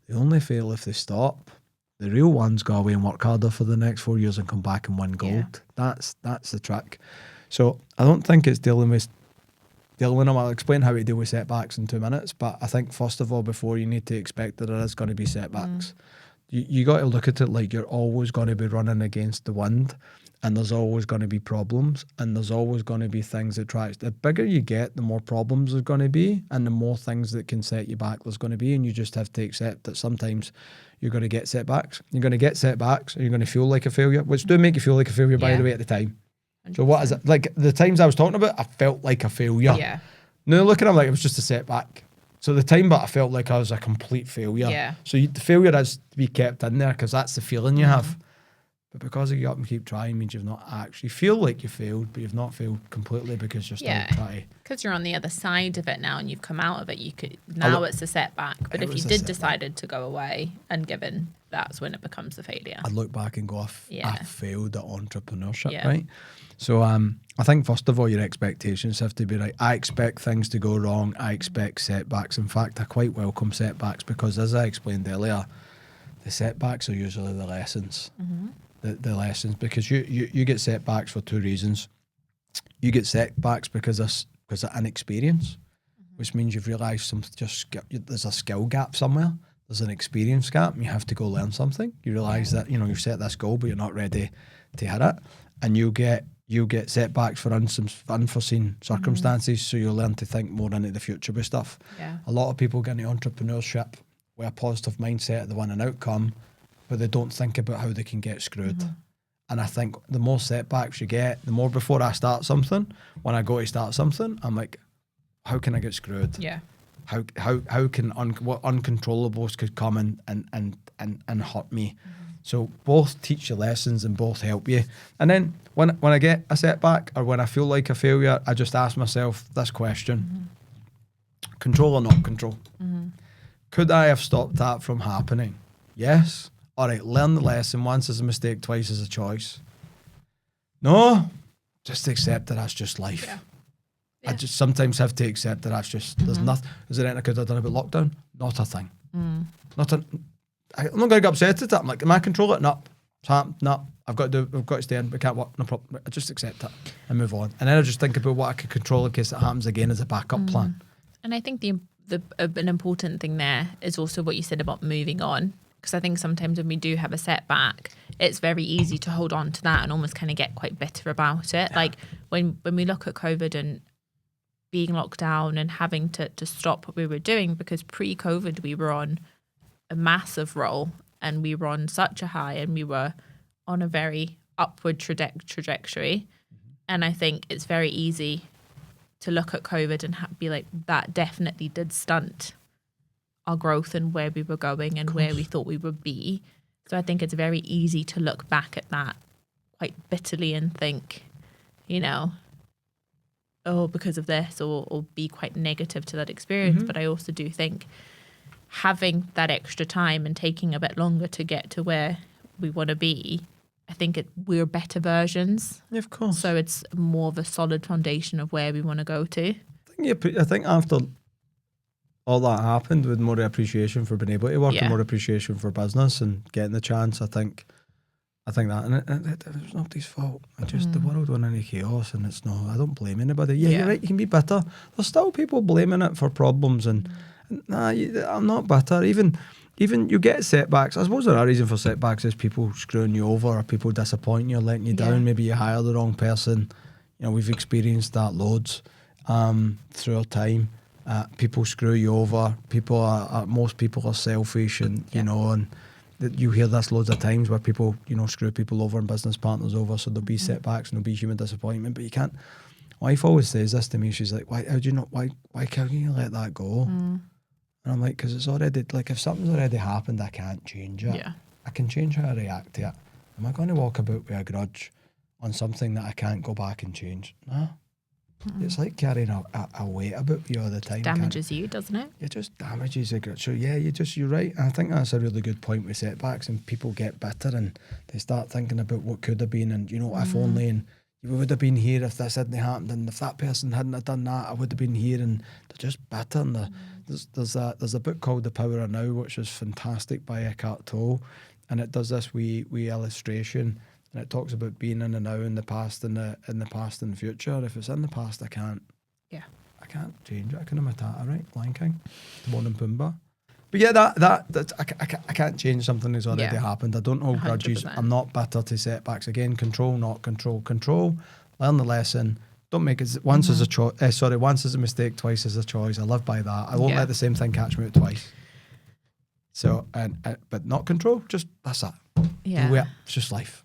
They only fail if they stop. The real ones go away and work harder for the next 4 years and come back and win gold. That's the trick. So I don't think it's dealing with them. I'll explain how to deal with setbacks in 2 minutes. But I think first of all, before, you need to expect that there is going to be setbacks. You got to look at it like you're always going to be running against the wind, and there's always going to be problems, and there's always going to be things that try. The bigger you get, the more problems there's going to be, and the more things that can set you back there's going to be, and you just have to accept that sometimes you're going to get setbacks. You're going to get setbacks, and you're going to feel like a failure, which do make you feel like a failure, by the way, at the time. 100%. So what is it? Like, the times I was talking about, I felt like a failure. Yeah. Now looking at it, like, it was just a setback. So the time, but I felt like I was a complete failure. Yeah. So the failure is to be kept in there because that's the feeling you have. But because you get up and keep trying means you've not actually feel like you failed, but you've not failed completely because you're still trying. Because you're on the other side of it now and you've come out of it. You could it's a setback. But if you did decided to go away and given, that's when it becomes a failure. I'd look back and go, I failed at entrepreneurship, right? So I think first of all, your expectations have to be right. I expect things to go wrong. I expect setbacks. In fact, I quite welcome setbacks because, as I explained earlier, the setbacks are usually the lessons. The lessons, because you get setbacks for two reasons. You get setbacks because of inexperience, which means you've realised there's a skill gap somewhere. There's an experience gap, and you have to go learn something. You realise that you've set this goal, but you're not ready to hit it, and you'll get setbacks for unforeseen circumstances. So you'll learn to think more into the future with stuff. A lot of people get into entrepreneurship with a positive mindset of the winning outcome, but they don't think about how they can get screwed. And I think the more setbacks you get, the more before I start something, when I go to start something, I'm like, how can I get screwed? How can what uncontrollables could come and hurt me? So both teach you lessons and both help you. And then when I get a setback or when I feel like a failure, I just ask myself this question: control or not control? Could I have stopped that from happening? Yes. All right, learn the lesson. Once is a mistake, twice is a choice. No, just accept that that's just life. I just sometimes have to accept that that's just, there's nothing. Is there anything I could have done about lockdown? Not a thing. I'm not going to get upset at that. I'm like, am I control it? No. No. I've got to stay in. We can't work. No problem. I just accept it and move on. And then I just think about what I could control in case it happens again as a backup plan. And I think an important thing there is also what you said about moving on. Because I think sometimes when we do have a setback, it's very easy to hold on to that and almost kind of get quite bitter about it. Like when we look at COVID and being locked down and having to stop what we were doing, because pre-COVID we were on a massive role, and we were on such a high, and we were on a very upward trajectory. And I think it's very easy to look at COVID and be like, that definitely did stunt our growth and where we were going and where we thought we would be. So I think it's very easy to look back at that quite bitterly and think, you know, oh, because of this, or be quite negative to that experience. But I also do think having that extra time and taking a bit longer to get to where we want to be, I think we're better versions. Yeah, of course. So it's more of a solid foundation of where we want to go to. I think after all that happened, with more appreciation for being able to work and more appreciation for business and getting the chance, I think that, and it was nobody's fault. The world went into chaos, and it's not. I don't blame anybody. Yeah, you're right. You can be bitter. There's still people blaming it for problems, and I'm not bitter. Even you get setbacks. I suppose there are reasons for setbacks: is people screwing you over, or people disappointing you, or letting you down. Maybe you hire the wrong person. You know, we've experienced that loads through our time. People screw you over. Most people are selfish, and you know, and you hear this loads of times where people, you know, screw people over and business partners over. So there'll be setbacks and there'll be human disappointment. But you can't. Wife always says this to me. She's like, "Why can't you let that go?" And I'm like, "Because it's already, like, if something's already happened, I can't change it. Yeah. I can change how I react to it. Am I going to walk about with a grudge on something that I can't go back and change? No." It's like carrying a weight about you all the time. Damages you, doesn't it? It just damages you. So yeah, you're right. And I think that's a really good point with setbacks, and people get bitter and they start thinking about what could have been, and, you know, if only, and we would have been here if this hadn't happened, and if that person hadn't have done that, I would have been here. And they're just bitter. And there's a book called The Power of Now, which is fantastic, by Eckhart Tolle, and it does this wee illustration. And it talks about being in the now, in the past, and the past and the future. If it's in the past, I can't change it. I can Matata, right? Lion King, Timon and Pumbaa. But yeah, that I can't change something that's already happened. I don't hold grudges. I'm not bitter to setbacks. Again, control, not control. Control. Learn the lesson. Don't make it once as a choice. Once as a mistake, twice as a choice. I live by that. I won't let the same thing catch me out twice. So, but not control. Just that's that. Yeah, it's just life.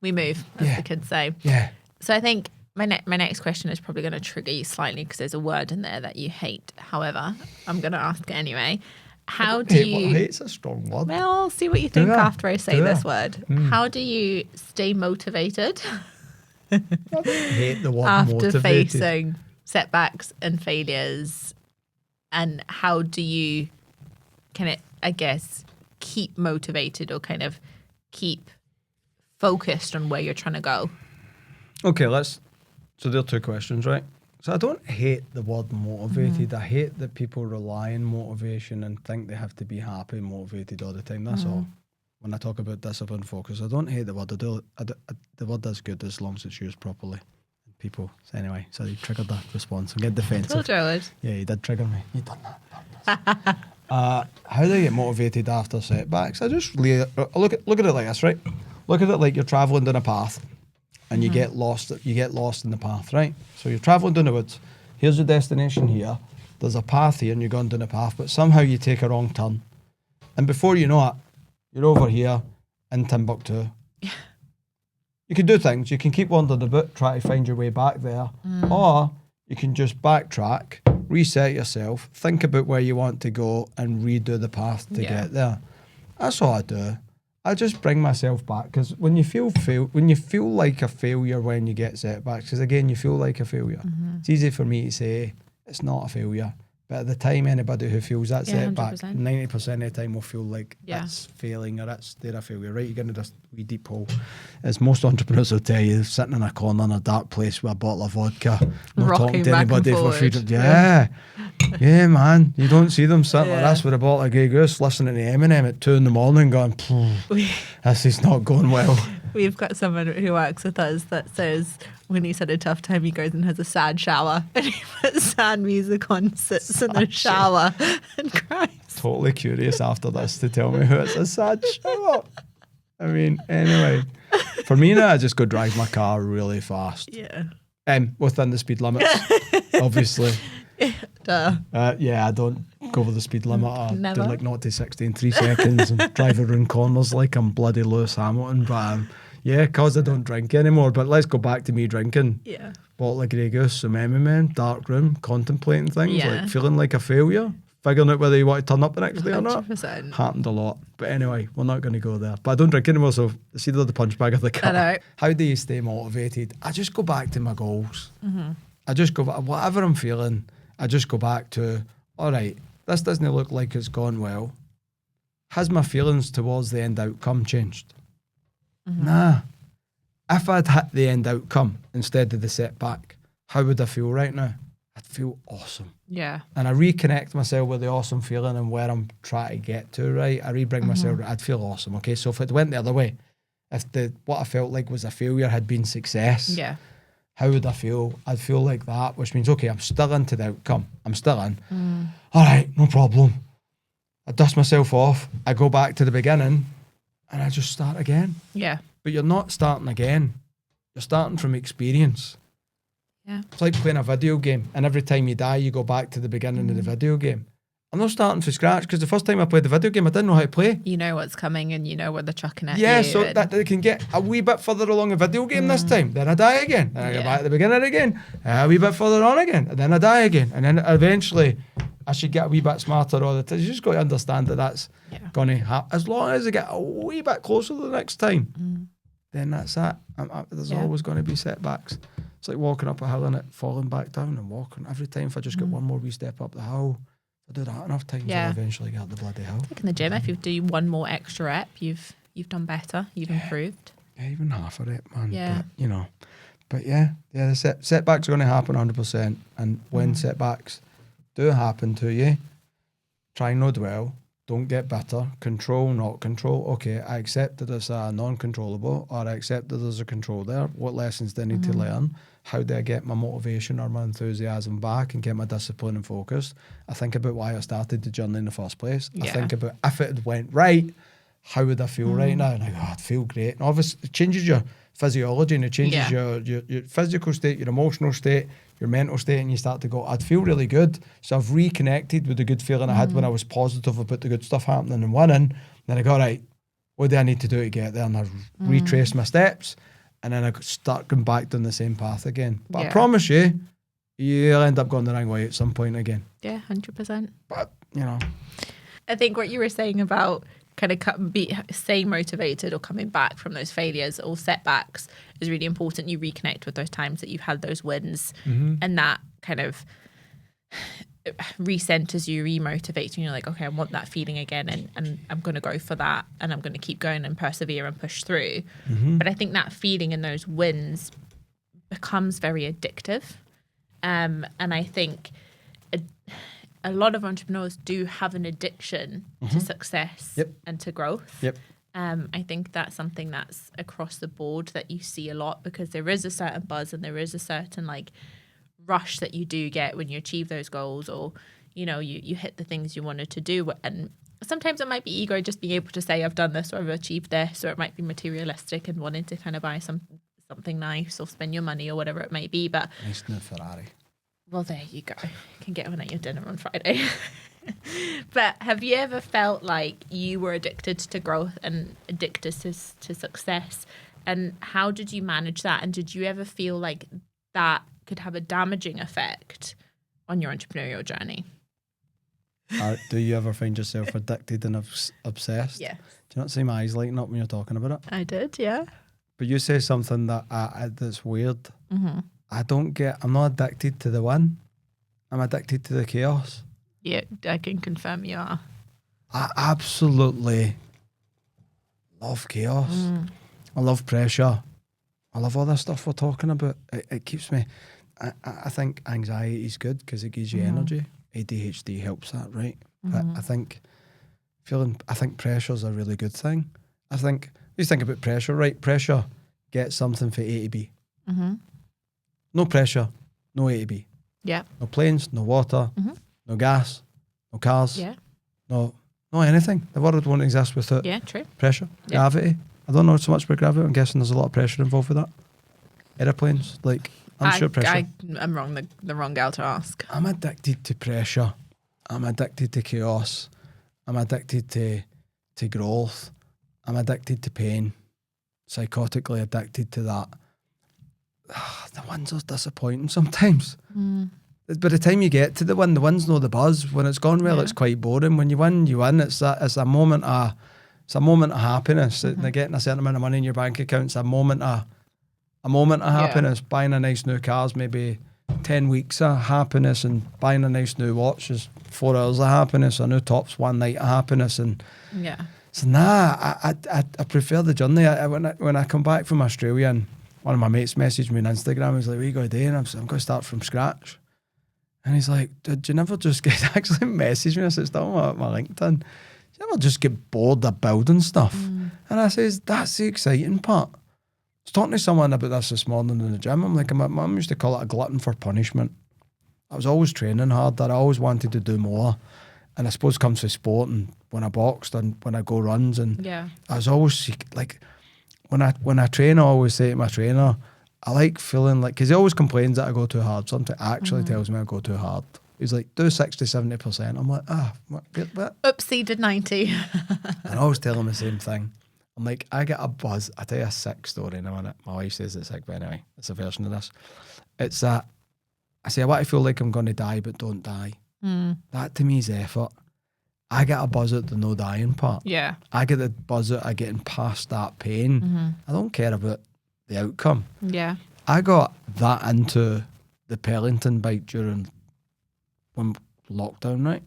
We move, as the kids say. Yeah. So I think my next question is probably going to trigger you slightly because there's a word in there that you hate. However, I'm going to ask it anyway. How do you... Hate's a strong word. Well, I'll see what you think after I say this word. How do you stay motivated I hate the word after motivated. facing setbacks and failures? And how do you kind of, I guess, keep motivated or kind of keep focused on where you're trying to go? Okay, so there are two questions, right? So I don't hate the word motivated. I hate that people rely on motivation and think they have to be happy and motivated all the time. That's all. When I talk about discipline, focus, I don't hate the word. The word is good as long as it's used properly. People, so anyway, so you triggered that response. I'm getting defensive. Yeah, you did trigger me. You done that. How do I get motivated after setbacks? I just look at it like this, right? Look at it like you're travelling down a path and you get lost. You get lost in the path, right? So you're travelling down the woods. Here's your destination here. There's a path here and you're going down the path, but somehow you take a wrong turn. And before you know it, you're over here in Timbuktu. You can do things. You can keep wandering about, try to find your way back there. Or you can just backtrack, reset yourself, think about where you want to go and redo the path to get there. That's all I do. I just bring myself back, because when you feel like a failure when you get setbacks, because again, you feel like a failure. It's easy for me to say it's not a failure, but at the time, anybody who feels that setback, 90% of the time will feel like it's failing or they're a failure, right? You get into this wee deep hole. As most entrepreneurs will tell you, sitting in a corner in a dark place with a bottle of vodka, not talking to anybody for freedom. Yeah, man. You don't see them sitting like this with a bottle of Grey Goose, listening to Eminem at 2 a.m, going, this is not going well. We've got someone who works with us that says when he's had a tough time, he goes and has a sad shower and he puts sad music on, sits in the shower and cries. Totally curious after this to tell me who it's a sad shower. I mean, anyway, for me now, I just go drive my car really fast. Yeah. Within the speed limits, obviously. Duh. I don't over the speed limit or Never. do like 0 to 60 in 3 seconds and drive around corners like I'm bloody Lewis Hamilton. But yeah, because I don't drink anymore. But let's go back to me drinking. Yeah. Bottle of Grey Goose, some M&M, dark room, contemplating things, Yeah. like feeling like a failure, figuring out whether you want to turn up the next day or not. 100%. Happened a lot. But anyway, we're not going to go there. But I don't drink anymore, so it's either the punch bag or the car. I know. How do you stay motivated? I just go back to my goals. Mm-hmm. I just go back, whatever I'm feeling, I just go back to, all right, this doesn't look like it's gone well. Has my feelings towards the end outcome changed? Mm-hmm. Nah. If I'd hit the end outcome instead of the setback, how would I feel right now? I'd feel awesome. Yeah. And I reconnect myself with the awesome feeling and where I'm trying to get to, right? I rebring myself, I'd feel awesome, okay? So if it went the other way, if what I felt like was a failure had been success, Yeah. how would I feel? I'd feel like that, which means, okay, I'm still into the outcome. I'm still in. All right, no problem. I dust myself off. I go back to the beginning and I just start again. Yeah. But you're not starting again. You're starting from experience. Yeah. It's like playing a video game, and every time you die, you go back to the beginning of the video game. I'm not starting from scratch because the first time I played the video game, I didn't know how to play. You know what's coming and you know what they're chucking at you. Yeah, so and- that they can get a wee bit further along a video game this time. Then I die again. Then I go back to the beginning again. A wee bit further on again. And then I die again. And then eventually I should get a wee bit smarter all the time. You just got to understand that that's going to happen. As long as I get a wee bit closer the next time, then that's that. There's always going to be setbacks. It's like walking up a hill and it falling back down and walking. Every time if I just get one more wee step up the hill, if I do that enough times, I'll eventually get up the bloody hill. Like in the gym, if you do one more extra rep, you've done better. You've improved. Yeah, even half of it, man. Yeah. But the setbacks are going to happen 100%. And when setbacks do happen to you, try no dwell. Don't get bitter. Control, not control. Okay, I accept that there's a non-controllable, or I accept that there's a control there. What lessons do I need to learn? How do I get my motivation or my enthusiasm back and get my discipline and focus? I think about why I started the journey in the first place. I think about if it went right, how would I feel right now? And I go, I'd feel great. And obviously, it changes your physiology and it changes your physical state, your emotional state, your mental state, and you start to go, I'd feel really good. So I've reconnected with the good feeling I had when I was positive about the good stuff happening and winning. Then I go, right, what do I need to do to get there? And I retrace my steps, and then I start going back down the same path again. But I promise you, you'll end up going the wrong way at some point again. Yeah, 100%. But, I think what you were saying about kind of staying motivated or coming back from those failures or setbacks is really important. You reconnect with those times that you've had those wins, and that kind of recenters you, remotivates you. You're like, okay, I want that feeling again, and I'm going to go for that, and I'm going to keep going and persevere and push through. But I think that feeling in those wins becomes very addictive, and I think a lot of entrepreneurs do have an addiction to success and to growth. I think that's something that's across the board that you see a lot, because there is a certain buzz and there is a certain like rush that you do get when you achieve those goals, or you hit the things you wanted to do. And sometimes it might be ego, just being able to say I've done this or I've achieved this, or it might be materialistic and wanting to kind of buy something nice or spend your money or whatever it may be. But nice new Ferrari. Well, there you go. You can get one at your dinner on Friday. But have you ever felt like you were addicted to growth and addicted to success? And how did you manage that? And did you ever feel like that could have a damaging effect on your entrepreneurial journey? Do you ever find yourself addicted and obsessed? Yeah. Do you not see my eyes lighting up when you're talking about it? I did, yeah. But you say something that's weird. I'm not addicted to the win. I'm addicted to the chaos. Yeah, I can confirm you are. I absolutely love chaos. I love pressure. I love all this stuff we're talking about. It keeps me... I think anxiety is good because it gives you energy. ADHD helps that, right? But I think pressure's a really good thing. You think about pressure, right? Pressure gets something from A to B. No pressure, no A to B. Yeah. No planes, no water, no gas, no cars, no anything. The world won't exist without pressure, gravity. I don't know so much about gravity. I'm guessing there's a lot of pressure involved with that. Airplanes, like, I'm sure pressure. I'm wrong, the wrong gal to ask. I'm addicted to pressure. I'm addicted to chaos. I'm addicted to growth. I'm addicted to pain. Psychotically addicted to that. The wins are disappointing sometimes. By the time you get to the win's no the buzz. When it's gone well, it's quite boring. When you win. It's a moment of happiness. They're getting a certain amount of money in your bank account. It's a moment of happiness. Buying a nice new car is maybe 10 weeks of happiness, and buying a nice new watch is 4 hours of happiness. A new top's 1 night of happiness, and so I prefer the journey. When I come back from Australia, and one of my mates messaged me on Instagram, he's like, "What are you going to do?" And I'm going to start from scratch. And he's like, "Did you never just get?" Actually messaged me. I said, "It's still on my LinkedIn. You never just get bored of building stuff?" And I says, "That's the exciting part." I was talking to someone about this morning in the gym. I'm like, my mum used to call it a glutton for punishment. I was always training hard. I always wanted to do more. And I suppose it comes with sport, and when I boxed and when I go runs, and I was always like, when I train, I always say to my trainer, I like feeling like, because he always complains that I go too hard. Sometimes actually tells me I go too hard. He's like, do 60-70%. I'm like, what? Oopsie, did 90. And I always tell him the same thing. I'm like, I get a buzz. I tell you a sick story in a minute. My wife says it's sick, but anyway, it's a version of this. It's that I say, I want to feel like I'm going to die, but don't die. That to me is effort. I get a buzz at the no dying part. Yeah. I get the buzz at getting past that pain. I don't care about the outcome. Yeah. I got that into the Pellington bike during when lockdown, right?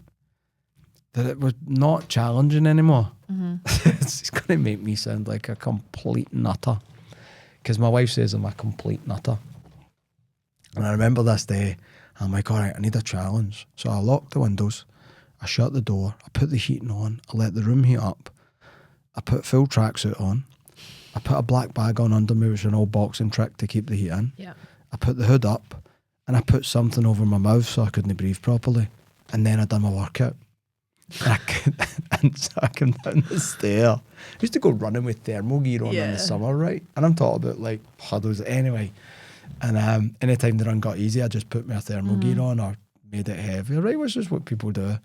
That it was not challenging anymore. It's going to make me sound like a complete nutter, because my wife says I'm a complete nutter. And I remember this day, I'm like, all right, I need a challenge. So I locked the windows, I shut the door, I put the heating on, I let the room heat up, I put full tracksuit on, I put a black bag on under me, which is an old boxing trick to keep the heat in. Yeah. I put the hood up, and I put something over my mouth so I couldn't breathe properly. And then I done my workout. And so I came down the stair. I used to go running with thermal gear on in the summer, right? And I'm talking about like puddles anyway. And anytime the run got easy, I just put my thermal gear on or made it heavier, right? Which is what people do.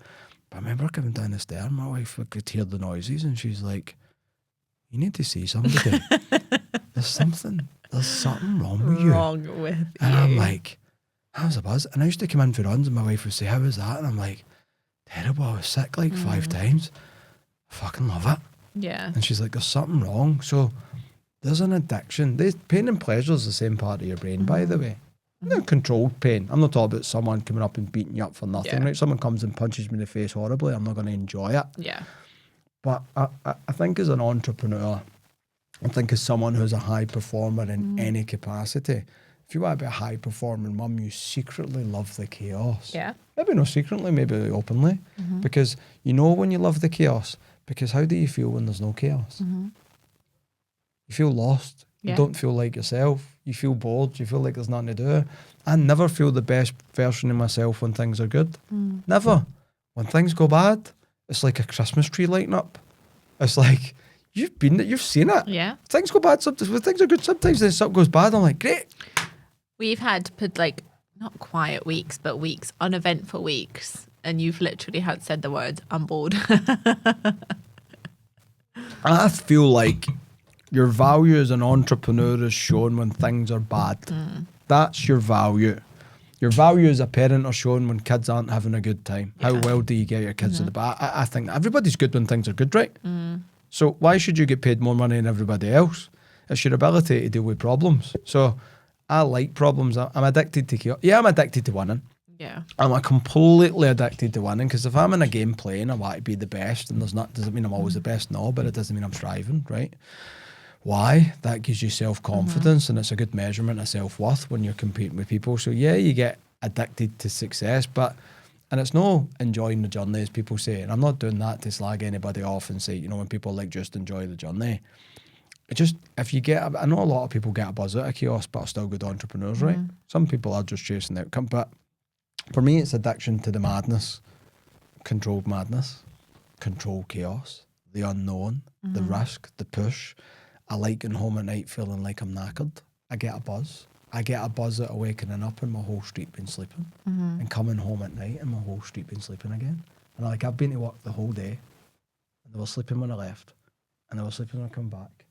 But I remember coming down the stair, my wife could hear the noises, and she's like, "You need to see somebody. There's something wrong with you." And I'm like, how's the buzz? And I used to come in for runs, and my wife would say, "How was that?" And I'm like, terrible. I was sick like 5 times. I fucking love it. Yeah. And she's like, there's something wrong. So there's an addiction. Pain and pleasure is the same part of your brain, by the way. No controlled pain. I'm not talking about someone coming up and beating you up for nothing, right? Someone comes and punches me in the face horribly, I'm not going to enjoy it. Yeah. But I think as an entrepreneur, I think as someone who's a high performer in any capacity, if you want to be a high performing mum, you secretly love the chaos. Yeah. Maybe not secretly, maybe openly. Because you know when you love the chaos. Because how do you feel when there's no chaos? You feel lost. You don't feel like yourself. You feel bored. You feel like there's nothing to do. I never feel the best version of myself when things are good. Never. When things go bad, it's like a Christmas tree lighting up. It's like, you've been there, you've seen it. Yeah. Things go bad sometimes. When things are good sometimes, then something goes bad. I'm like, great. We've had like not quiet weeks, but weeks, uneventful weeks, and you've literally had said the words, "I'm bored." I feel like your value as an entrepreneur is shown when things are bad. That's your value. Your value as a parent are shown when kids aren't having a good time. How well do you get your kids to the bar? I think everybody's good when things are good, right? So why should you get paid more money than everybody else? It's your ability to deal with problems. So I like problems. I'm addicted to chaos. Yeah, I'm addicted to winning. Yeah. I'm completely addicted to winning, because if I'm in a game playing, I want to be the best, and doesn't mean I'm always the best, no, but it doesn't mean I'm striving, right? Why? That gives you self-confidence, and it's a good measurement of self-worth when you're competing with people. So yeah, you get addicted to success, and it's no enjoying the journey, as people say, and I'm not doing that to slag anybody off and say, when people like just enjoy the journey. It just, if you get, I know a lot of people get a buzz out of chaos, but are still good entrepreneurs, right? Some people are just chasing the outcome, but for me, it's addiction to the madness, controlled chaos, the unknown, the risk, the push. I like going home at night feeling like I'm knackered. I get a buzz. I get a buzz out of waking up and my whole street been sleeping, and coming home at night and my whole street been sleeping again. And like, I've been to work the whole day, and they were sleeping when I left, and they were sleeping when I come back,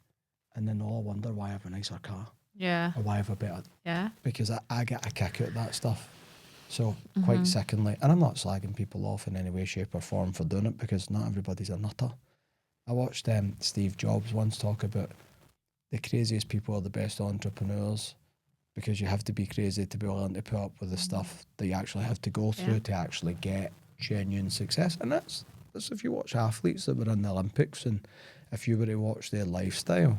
and then all I wonder why I have a nicer car, or why I have a better, because I get a kick out of that stuff. So quite secondly, and I'm not slagging people off in any way, shape or form for doing it, because not everybody's a nutter. I watched Steve Jobs once talk about the craziest people are the best entrepreneurs, because you have to be crazy to be willing to put up with the stuff that you actually have to go through to actually get genuine success. And that's if you watch athletes that were in the Olympics, and if you were to watch their lifestyle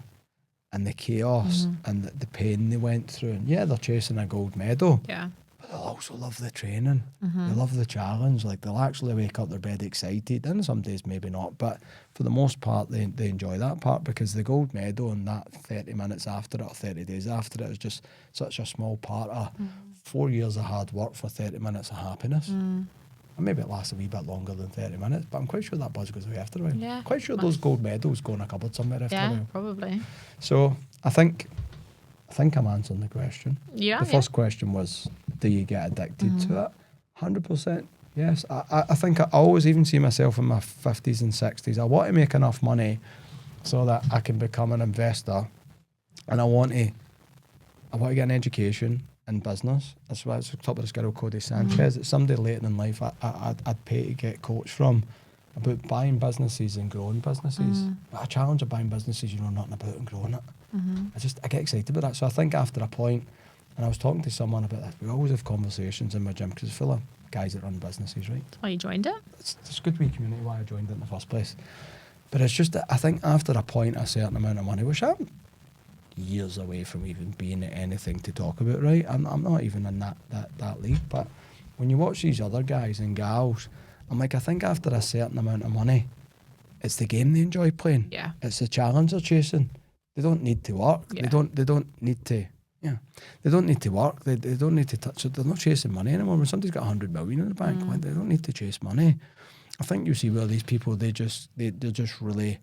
and the chaos and the pain they went through, and they're chasing a gold medal, but they'll also love the training. They love the challenge. Like, they'll actually wake up their bed excited, and some days maybe not, but for the most part they enjoy that part, because the gold medal and that 30 minutes after it or 30 days after it is just such a small part of 4 years of hard work for 30 minutes of happiness. And maybe it lasts a wee bit longer than 30 minutes, but I'm quite sure that buzz goes away after a while. Yeah, quite sure those gold medals go in a cupboard somewhere after a while. Yeah, probably. So I think I'm answering the question. Yeah. The first question was, do you get addicted to it? 100%. Yes. I think I always even see myself in my 50s and 60s. I want to make enough money so that I can become an investor, and I want to get an education in business. That's why I was talking about this girl, Cody Sanchez. It's somebody later in life I'd pay to get coached from about buying businesses and growing businesses. But I challenge of buying businesses you know nothing about and growing it. I get excited about that. So I think after a point, and I was talking to someone about this, we always have conversations in my gym because it's full of guys that run businesses, right? That's why you joined it? It's a good wee community, why I joined it in the first place. But it's just that I think after a point, a certain amount of money, which I'm years away from even being anything to talk about, right? I'm not even in that league. But when you watch these other guys and gals, I'm like, I think after a certain amount of money, it's the game they enjoy playing. Yeah. It's the challenge they're chasing. They don't need to work. Yeah. They don't need to. Yeah, they don't need to work. They don't need to touch it. They're not chasing money anymore. When somebody's got 100 million in the bank, like, they don't need to chase money. I think you see where these people they're just really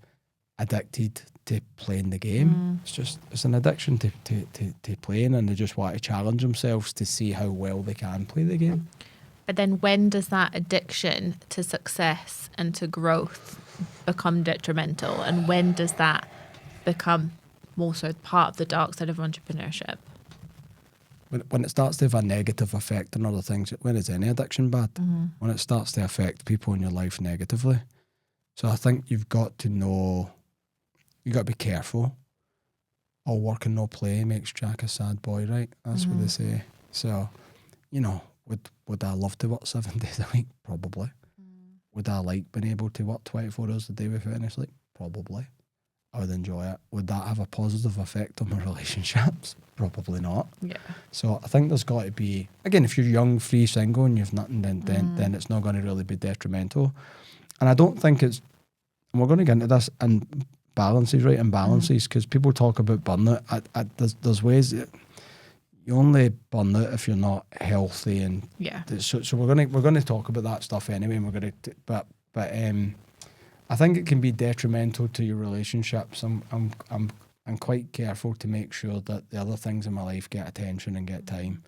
addicted to playing the game. It's an addiction to playing, and they just want to challenge themselves to see how well they can play the game. But then when does that addiction to success and to growth become detrimental, and when does that become more so part of the dark side of entrepreneurship? When it starts to have a negative effect on other things, when is any addiction bad? When it starts to affect people in your life negatively. So I think you've got to know, you've got to be careful. All work and no play makes Jack a sad boy, right? That's what they say. So, would I love to work 7 days a week? Probably. Would I like being able to work 24 hours a day without any sleep? Probably. I would enjoy it. Would that have a positive effect on my relationships? Probably not. Yeah. So I think there's got to be, again, if you're young, free, single, and you've nothing, then it's not going to really be detrimental. And I don't think it's, and we're going to get into this, and balances, right? Imbalances, because people talk about burnout. There's ways that you only burn out if you're not healthy, and so we're going to talk about that stuff anyway. And we're going to, but I think it can be detrimental to your relationships. I'm quite careful to make sure that the other things in my life get attention and get time.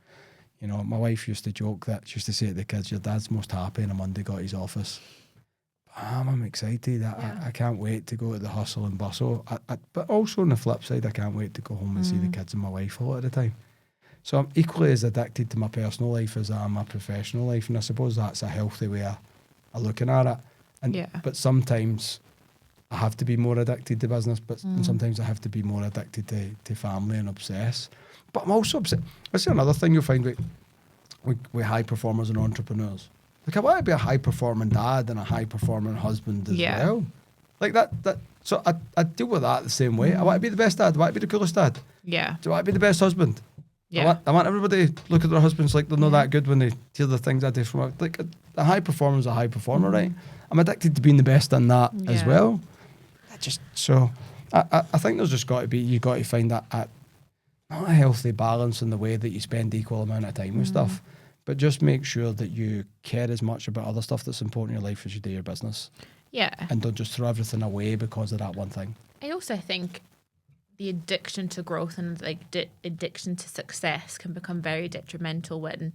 My wife used to joke that she used to say to the kids, "Your dad's most happy on a Monday got his office." I'm excited. I can't wait to go to the hustle and bustle. But also on the flip side, I can't wait to go home and see the kids and my wife a lot of the time. So I'm equally as addicted to my personal life as I am my professional life, and I suppose that's a healthy way of looking at it. But sometimes I have to be more addicted to business, and sometimes I have to be more addicted to family and obsess. But I'm also obsessed. That's another thing you'll find with high performers and entrepreneurs. Like, I want to be a high performing dad and a high performing husband as well. Like that. So I deal with that the same way. I want to be the best dad. I want to be the coolest dad. Yeah. Do I want to be the best husband? Yeah. I want everybody to look at their husbands like they're not that good when they hear the things I do from like a high performer is a high performer, right? I'm addicted to being the best in that as well. I think there's just got to be, you got to find that not a healthy balance in the way that you spend equal amount of time with stuff, but just make sure that you care as much about other stuff that's important in your life as you do your business. Yeah. And don't just throw everything away because of that one thing. I also think the addiction to growth and like addiction to success can become very detrimental when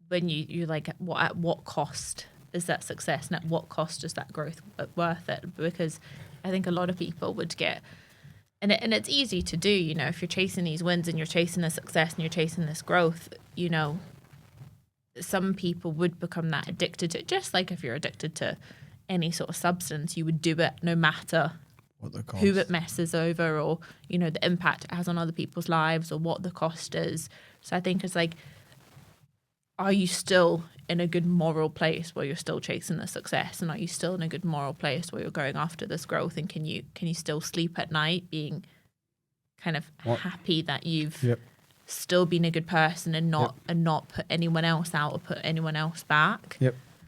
you're like, at what cost is that success, and at what cost is that growth worth it? Because I think a lot of people would get, and it's easy to do, you know, if you're chasing these wins and you're chasing the success and you're chasing this growth, you know, some people would become that addicted to it. Just like if you're addicted to any sort of substance, you would do it no matter who it messes over, or, you know, the impact it has on other people's lives, or what the cost is. So I think it's like, are you still in a good moral place where you're still chasing the success, and are you still in a good moral place where you're going after this growth, and can you still sleep at night being kind of happy that you've still been a good person and not put anyone else out or put anyone else back?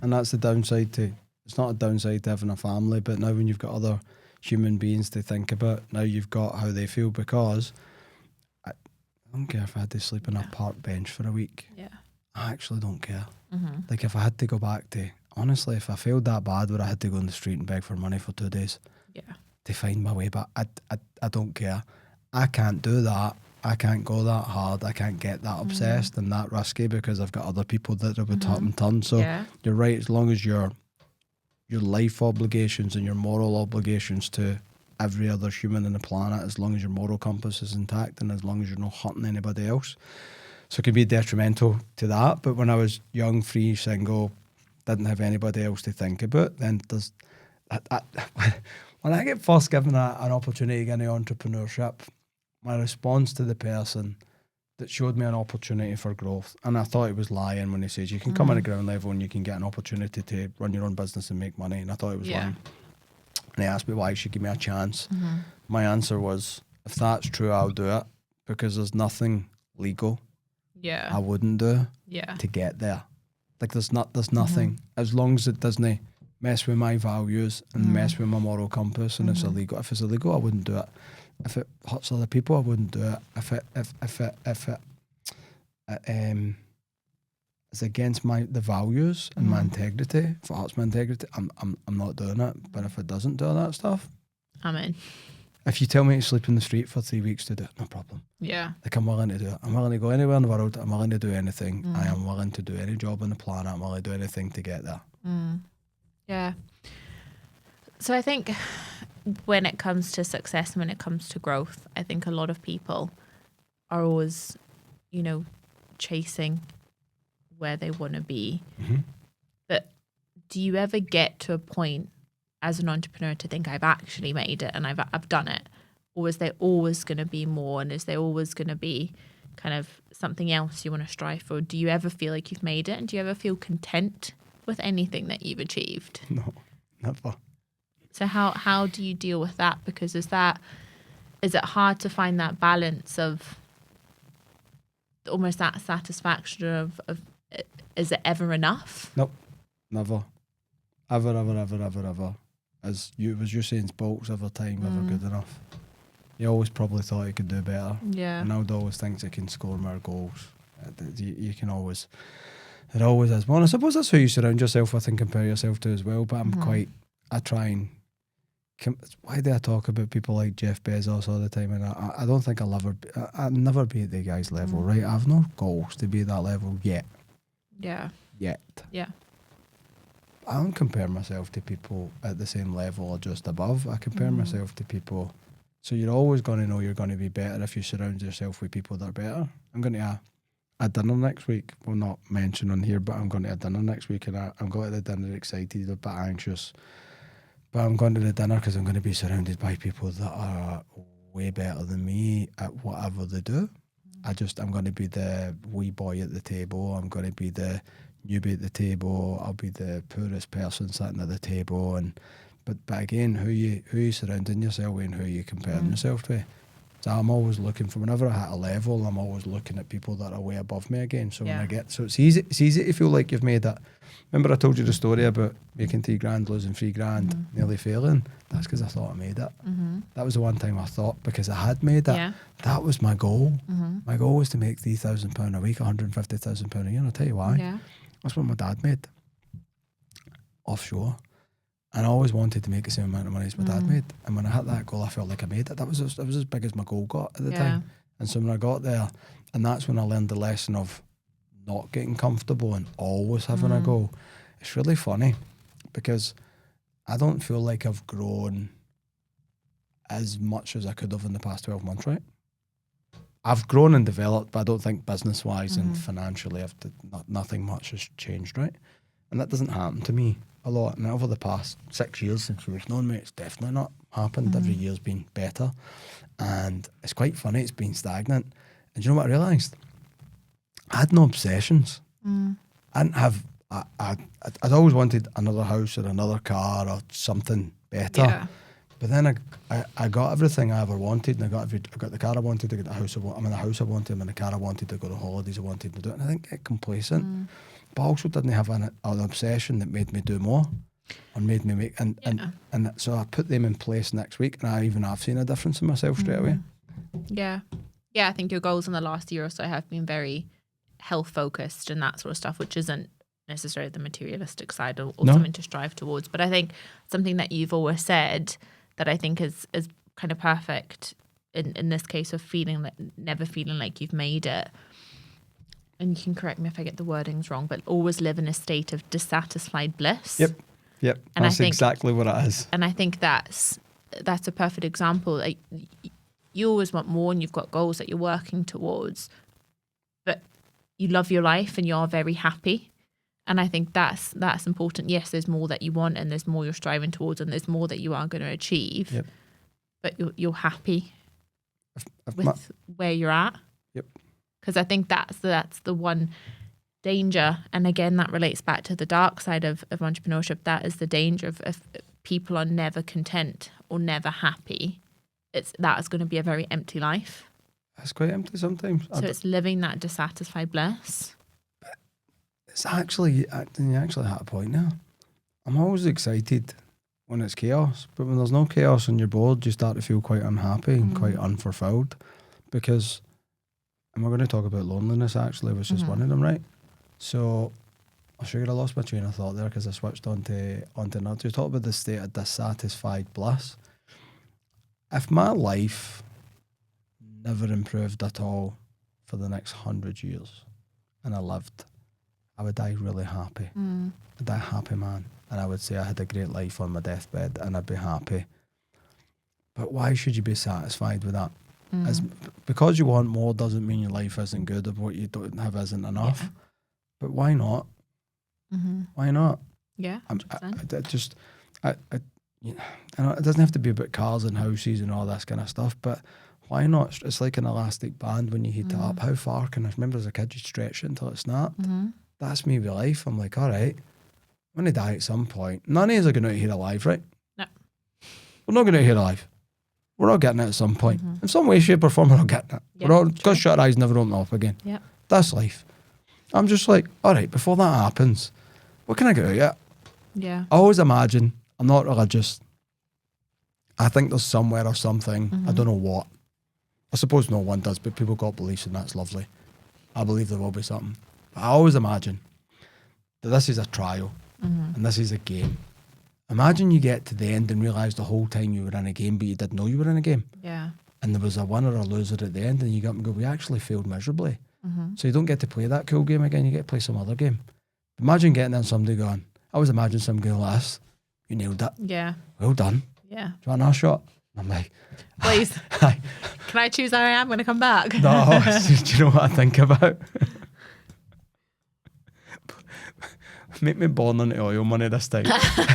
And that's the downside to, it's not a downside to having a family, but now when you've got other human beings to think about, now you've got how they feel, because I don't care if I had to sleep on a park bench for a week. I actually don't care. Like, if I had to go back to, honestly, if I failed that bad where I had to go on the street and beg for money for 2 days to find my way back, I don't care. I can't do that. I can't go that hard. I can't get that obsessed and that risky, because I've got other people that are with top and turn. So you're right, as long as your life obligations and your moral obligations to every other human on the planet, as long as your moral compass is intact and as long as you're not hurting anybody else. So it can be detrimental to that. But when I was young, free, single, didn't have anybody else to think about, then there's when I get first given an opportunity to get into entrepreneurship, my response to the person that showed me an opportunity for growth, and I thought he was lying when he says you can come in at ground level and you can get an opportunity to run your own business and make money, and I thought he was lying. And he asked me why he should give me a chance. My answer was, if that's true, I'll do it, because there's nothing legal I wouldn't do to get there. Like, there's nothing, as long as it doesn't mess with my values and mess with my moral compass, and it's illegal. If it's illegal, I wouldn't do it. If it hurts other people, I wouldn't do it. If it is against the values and my integrity, if it hurts my integrity, I'm not doing it. But if it doesn't do that stuff, I'm in. If you tell me to sleep in the street for 3 weeks to do it, no problem. Like, I'm willing to do it. I'm willing to go anywhere in the world. I'm willing to do anything. I am willing to do any job on the planet. I'm willing to do anything to get there. So I think when it comes to success and when it comes to growth, I think a lot of people are always, you know, chasing where they want to be. But do you ever get to a point as an entrepreneur to think, I've actually made it and I've done it? Or is there always going to be more, and is there always going to be kind of something else you want to strive for? Do you ever feel like you've made it, and do you ever feel content with anything that you've achieved? No, never. So how do you deal with that? Because is it hard to find that balance of almost that satisfaction of is it ever enough? Nope, never. Ever. As you saying, bulks over time, never good enough. You always probably thought you could do better. And I'd always think you can score more goals. You can always, it always is. Well, I suppose that's who you surround yourself with and compare yourself to as well. But I try and, why do I talk about people like Jeff Bezos all the time? And I don't think I'll never be at the guy's level, right? I have no goals to be at that level yet. Yet. I don't compare myself to people at the same level or just above. I compare myself to people. So you're always going to know you're going to be better if you surround yourself with people that are better. I'm going to a dinner next week. Well, not mention on here, but I'm going to a dinner next week, and I'm going to the dinner excited, a bit anxious. But I'm going to the dinner because I'm going to be surrounded by people that are way better than me at whatever they do. I'm going to be the wee boy at the table. I'm going to be the newbie at the table. I'll be the poorest person sitting at the table. But again, who you surrounding yourself with and who you comparing yourself to. So I'm always looking for, whenever I hit a level, I'm always looking at people that are way above me again. So when it's easy to feel like you've made that. Remember I told you the story about making $3,000, losing $3,000, nearly failing? That's because I thought I made it. That was the one time I thought, because I had made it. That was my goal. My goal was to make £3,000 a week, £150,000 a year. And I'll tell you why. That's what my dad made offshore. And I always wanted to make the same amount of money as my dad made. And when I hit that goal, I felt like I made it. It was as big as my goal got at the time. And so when I got there, and that's when I learned the lesson of not getting comfortable and always having a goal. It's really funny because I don't feel like I've grown as much as I could have in the past 12 months, right? I've grown and developed, but I don't think business-wise and financially nothing much has changed, right? And that doesn't happen to me a lot. And over the past 6 years since we've known me, it's definitely not happened. Every year's been better. And it's quite funny, it's been stagnant. And do you know what I realised? I had no obsessions. I didn't have, I'd always wanted another house or another car or something better. Yeah. But then I got everything I ever wanted, and I got the car I wanted, I got the house I'm in the house I wanted, I'm in the car I wanted, to go to holidays I wanted to do it. And I didn't get complacent. But I also didn't have an obsession that made me do more or made me make, and so I put them in place next week, and I've seen a difference in myself straight away. Yeah. Yeah, I think your goals in the last year or so have been very health focused and that sort of stuff, which isn't necessarily the materialistic side or something to strive towards. But I think something that you've always said that I think is kind of perfect in this case of never feeling like you've made it. And you can correct me if I get the wordings wrong, but always live in a state of dissatisfied bliss. Yep. And that's exactly what it is. And I think that's a perfect example. Like, you always want more and you've got goals that you're working towards, but you love your life and you're very happy. And I think that's important. Yes, there's more that you want and there's more you're striving towards and there's more that you are going to achieve, but you're happy with where you're at. Yep. Because I think that's the one danger. And again, that relates back to the dark side of entrepreneurship. That is the danger of people are never content or never happy. That is going to be a very empty life. It's quite empty sometimes. So it's living that dissatisfied bliss. It's actually, you actually had a point now. I'm always excited when it's chaos, but when there's no chaos and you're bored, you start to feel quite unhappy and quite unfulfilled. Because, and we're going to talk about loneliness actually, which is one of them, right? So, I'm sure I lost my train of thought there because I switched onto another. You talk about the state of dissatisfied bliss. If my life never improved at all for the next 100 years and I lived, I would die really happy. I'd die a happy man. And I would say I had a great life on my deathbed and I'd be happy. But why should you be satisfied with that? Because you want more doesn't mean your life isn't good or what you don't have isn't enough. Yeah. But why not? Why not? Yeah, it doesn't have to be about cars and houses and all this kind of stuff, but why not? It's like an elastic band when you heat it up. How far can I remember as a kid you stretch it until it snapped? That's me with life. I'm like, all right, I'm going to die at some point. None of us are going out here alive, right? No. We're not going out here alive. We're all getting it at some point. In some way, shape or form, we're all getting it. Yeah, we're all going to shut our eyes, never open up again. Yeah. That's life. I'm just like, all right, before that happens, what can I get out yet? Yeah. I always imagine, I'm not religious. I think there's somewhere or something, I don't know what. I suppose no one does, but people got beliefs and that's lovely. I believe there will be something. But I always imagine that this is a trial and this is a game. Imagine you get to the end and realise the whole time you were in a game, but you didn't know you were in a game. Yeah. And there was a winner or a loser at the end and you got up and go, we actually failed miserably. So you don't get to play that cool game again, you get to play some other game. Imagine getting there and somebody going, I always imagine somebody going like this, you nailed it. Yeah. Well done. Yeah. Do you want another shot? I'm like, please. Can I choose how I am going to come back? No, do you know what I think about? Make me born on the oil money this time.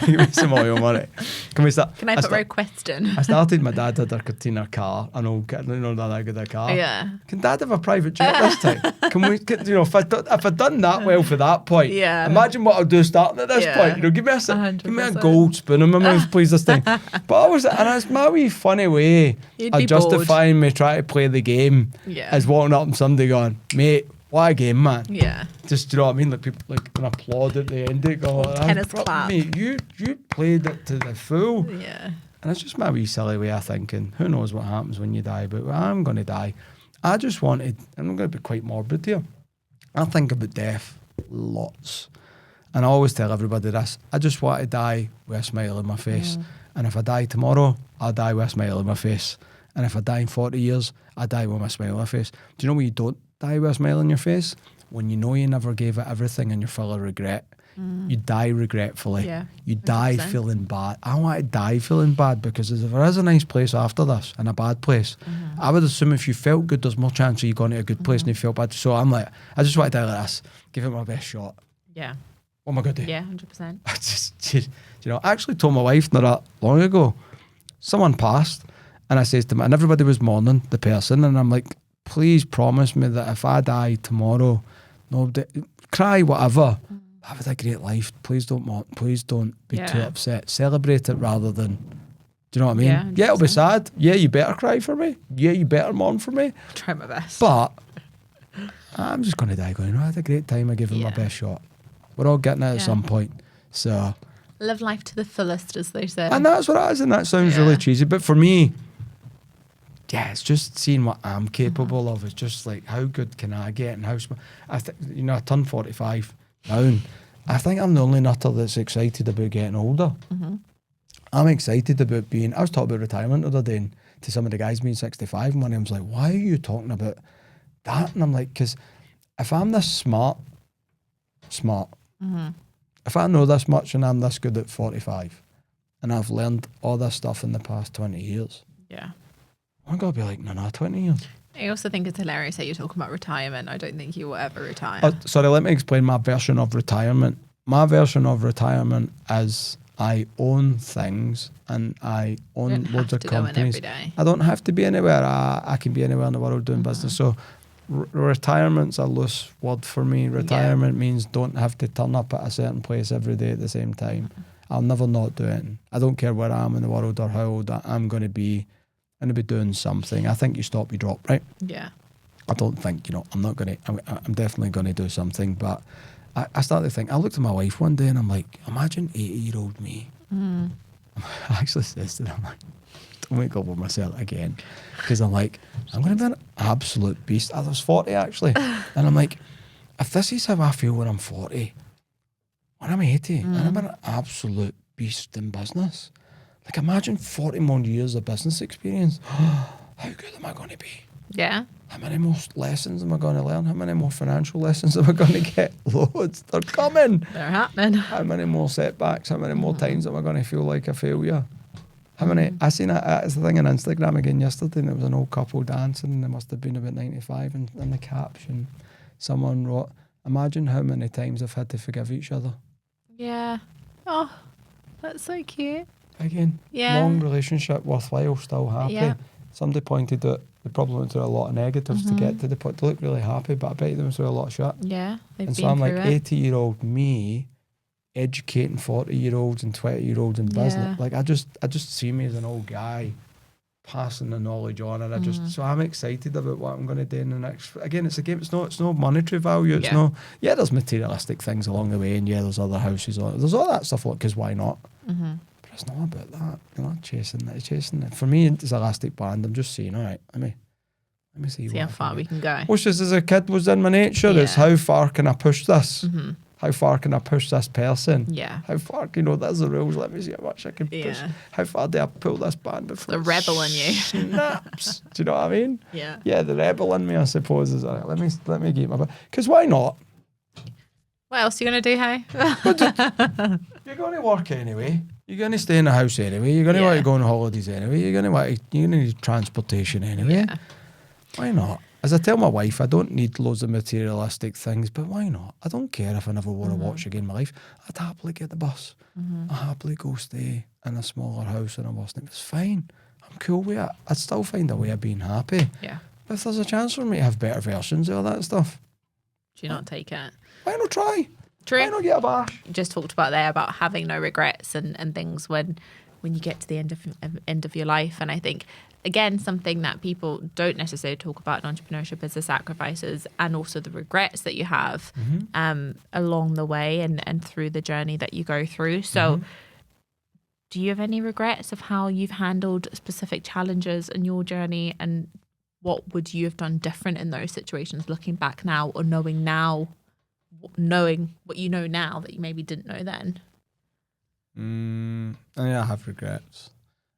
Give me some oil money. Can we start? Can I put my question? I started, my dad had a Cortina car. I know that good a car. Yeah. Can dad have a private jet this time? Can we, if I'd done that well for that point, imagine what I'll do starting at this point. Give me a gold spoon in my mouth, please, this time. But and it's my wee funny way of justifying me trying to play the game as walking up and somebody going, mate, what a game, man. Yeah. Just, do you know what I mean? Like people like can applaud at the end. They go, tennis clap. Mate, you played it to the full. Yeah. And it's just my wee silly way of thinking. Who knows what happens when you die, but I'm going to die. I just wanted, and I'm going to be quite morbid here, I think about death lots. And I always tell everybody this, I just want to die with a smile on my face. And if I die tomorrow, I'll die with a smile on my face. And if I die in 40 years, I die with my smile on my face. Do you know when you don't die with a smile on your face? When you know you never gave it everything and you're full of regret. You die regretfully. Yeah, you die 100%. feeling bad. I want to die feeling bad, because if there is a nice place after this and a bad place, I would assume if you felt good, there's more chance of you going to a good place and you felt bad. So I'm like, I just want to die like this. Give it my best shot. Yeah. What am I going to do? Yeah, 100%. I just, you know, I actually told my wife not that long ago, someone passed, and I says to them, and everybody was mourning the person, and I'm like, please promise me that if I die tomorrow, nobody, cry, whatever, have a great life. Please don't mourn. Please don't be too upset. Celebrate it rather than, do you know what I mean? Yeah, Yeah, it'll be sad. Yeah, you better cry for me. Yeah, you better mourn for me. Try my best. But I'm just going to die going, I had a great time. I gave it my best shot. We're all getting it at some point. So live life to the fullest, as they say. and that's what it is, and that sounds really cheesy. But for me, yeah, it's just seeing what I'm capable of. It's just like, how good can I get, and how I turned 45 now, and I think I'm the only nutter that's excited about getting older. I'm excited about being, I was talking about retirement the other day, and to some of the guys being 65, and one of them's like, why are you talking about that? And I'm like, because if I'm this smart, if I know this much and I'm this good at 45, and I've learned all this stuff in the past 20 years, I'm going to be like, no, 20 years. I also think it's hilarious that you're talking about retirement. I don't think you will ever retire. Sorry, let me explain my version of retirement. My version of retirement is I own things and I own loads of companies. Every day. I don't have to be anywhere. I can be anywhere in the world doing business. So retirement's a loose word for me. Retirement means don't have to turn up at a certain place every day at the same time. I'll never not do it. I don't care where I am in the world or how old I'm going to be. I'm going to be doing something. I think you stop, you drop, right? Yeah. I don't think, I'm definitely going to do something. But I started to think, I looked at my wife one day and I'm like, imagine 80-year-old me. I actually says to them, I'm like, don't wake up with myself again. Because I'm like, I'm going to be an absolute beast. I was 40 actually. And I'm like, if this is how I feel when I'm 40, when I'm 80, and I'm an absolute beast in business. Like, imagine 40 more years of business experience. How good am I going to be? Yeah. How many more lessons am I going to learn? How many more financial lessons am I going to get? Loads. They're coming. They're happening. How many more setbacks? How many more times am I going to feel like a failure? How many? I seen it's the thing on Instagram again yesterday, and it was an old couple dancing, and they must have been about 95, and in the caption, someone wrote, imagine how many times I've had to forgive each other. Yeah. Oh, that's so cute. Again, long relationship, worthwhile, still happy. Yeah. Somebody pointed out they probably went through a lot of negatives to get to the point. They look really happy, but I bet they went through a lot of shit. Yeah, they've and been so I'm like, through it. 80-year-old me educating 40-year-olds and 20-year-olds in business. Like, I just see me as an old guy passing the knowledge on, and so I'm excited about what I'm going to do in the next. Again, it's a game. It's no monetary value. It's no. Yeah, there's materialistic things along the way, and there's other houses. There's all that stuff. Because why not? But it's not about that. You're not chasing it. For me, it's elastic band. I'm just saying, all right, let me see how far we can go. Which is, as a kid, was in my nature. It's how far can I push this? How far can I push this person? Yeah. How far, there's the rules. Let me see how much I can push. How far do I pull this band before the rebel in you snaps? Do you know what I mean? Yeah. Yeah, the rebel in me, I suppose, is all right. Let me get my. Because why not? What else are you going to do, hey? You're going to work anyway. You're going to stay in the house anyway. You're going to want to go on holidays anyway. You're going to need transportation anyway. Yeah. Why not? As I tell my wife, I don't need loads of materialistic things, but why not? I don't care if I never wore a watch again in my life. I'd happily get the bus. I'd happily go stay in a smaller house in a Boston. It's fine. I'm cool with it. I'd still find a way of being happy. Yeah. But if there's a chance for me to have better versions of all that stuff, do you not take it? Why not try? True. Why not get a bash? You just talked about there about having no regrets and things when you get to the end of your life. And I think, again, something that people don't necessarily talk about in entrepreneurship is the sacrifices and also the regrets that you have along the way and through the journey that you go through. So do you have any regrets of how you've handled specific challenges in your journey, and what would you have done different in those situations, looking back now or knowing now knowing what you know now that you maybe didn't know then? I have regrets.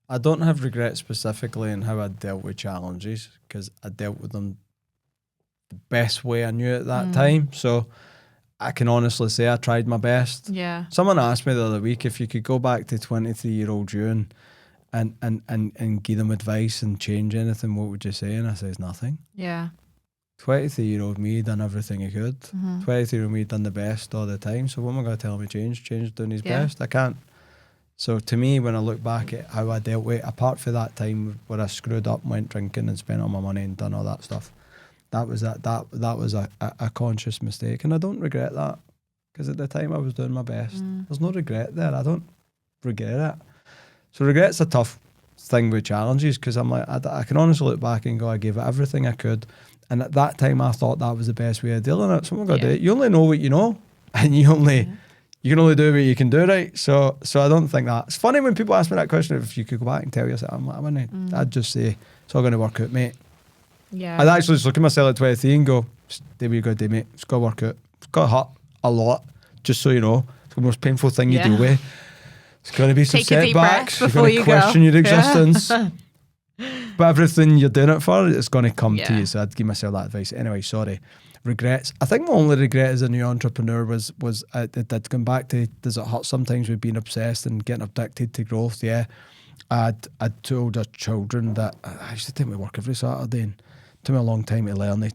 I don't have regrets specifically in how I dealt with challenges, because I dealt with them the best way I knew at that time. So I can honestly say I tried my best. Yeah. Someone asked me the other week if you could go back to 23-year-old June and give them advice and change anything, what would you say? And I says nothing. Yeah. 23-year-old me done everything he could. 23-year-old me done the best all the time. So what am I going to tell him to change? Change doing his best? I can't. So to me, when I look back at how I dealt with it, apart from that time where I screwed up, went drinking and spent all my money and done all that stuff, that was a conscious mistake, and I don't regret that, because at the time I was doing my best. There's no regret there. I don't regret it. So regret's a tough thing with challenges, because I'm like, I can honestly look back and go, I gave it everything I could, and at that time I thought that was the best way of dealing with it. So I'm going to do it. You only know what you know, and you can only do what you can do, right? So I don't think that. It's funny when people ask me that question, if you could go back and tell yourself, I'm like, I'd just say, it's all going to work out, mate. Yeah. I'd actually just look at myself at 23 and go, do what you got to do, mate. It's got to work out. It's got to hurt a lot, just so you know. It's the most painful thing you deal with. It's going to be some setbacks. You're going to question your existence. But everything you're doing it for, it's going to come to you. So I'd give myself that advice. Anyway, sorry. Regrets. I think my only regret as a new entrepreneur was it did come back to, does it hurt sometimes with being obsessed and getting addicted to growth? Yeah. I'd told our children that I used to take my work every Saturday, and it took me a long time to learn to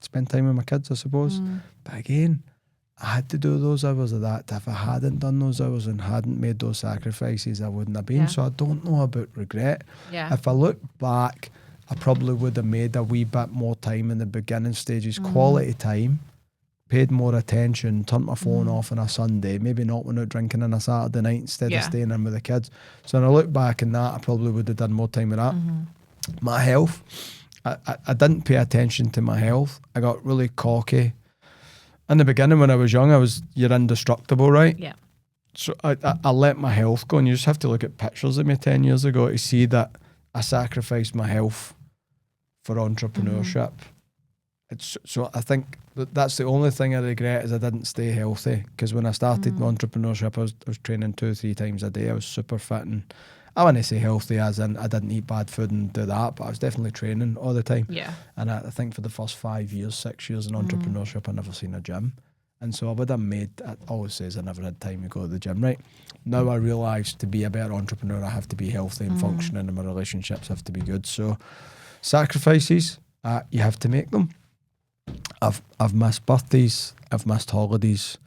spend time with my kids, I suppose. But again, I had to do those hours of that. If I hadn't done those hours and hadn't made those sacrifices, I wouldn't have been. So I don't know about regret. If I look back, I probably would have made a wee bit more time in the beginning stages, quality time, paid more attention, turned my phone off on a Sunday, maybe not went out drinking on a Saturday night instead of staying in with the kids. So when I look back in that, I probably would have done more time with that. My health, I didn't pay attention to my health. I got really cocky. In the beginning when I was young, you're indestructible, right? Yeah. So I let my health go, and you just have to look at pictures of me 10 years ago to see that I sacrificed my health for entrepreneurship. So I think that's the only thing I regret, is I didn't stay healthy, because when I started entrepreneurship, I was training 2 or 3 times a day. I was super fit, and I wouldn't say healthy as in I didn't eat bad food and do that, but I was definitely training all the time. Yeah. And I think for the first 5 years, 6 years in entrepreneurship, I never seen a gym. And so I would have I always says I never had time to go to the gym, right? Now I realise to be a better entrepreneur, I have to be healthy and functioning, and my relationships have to be good. So sacrifices, you have to make them. I've missed birthdays, I've missed holidays,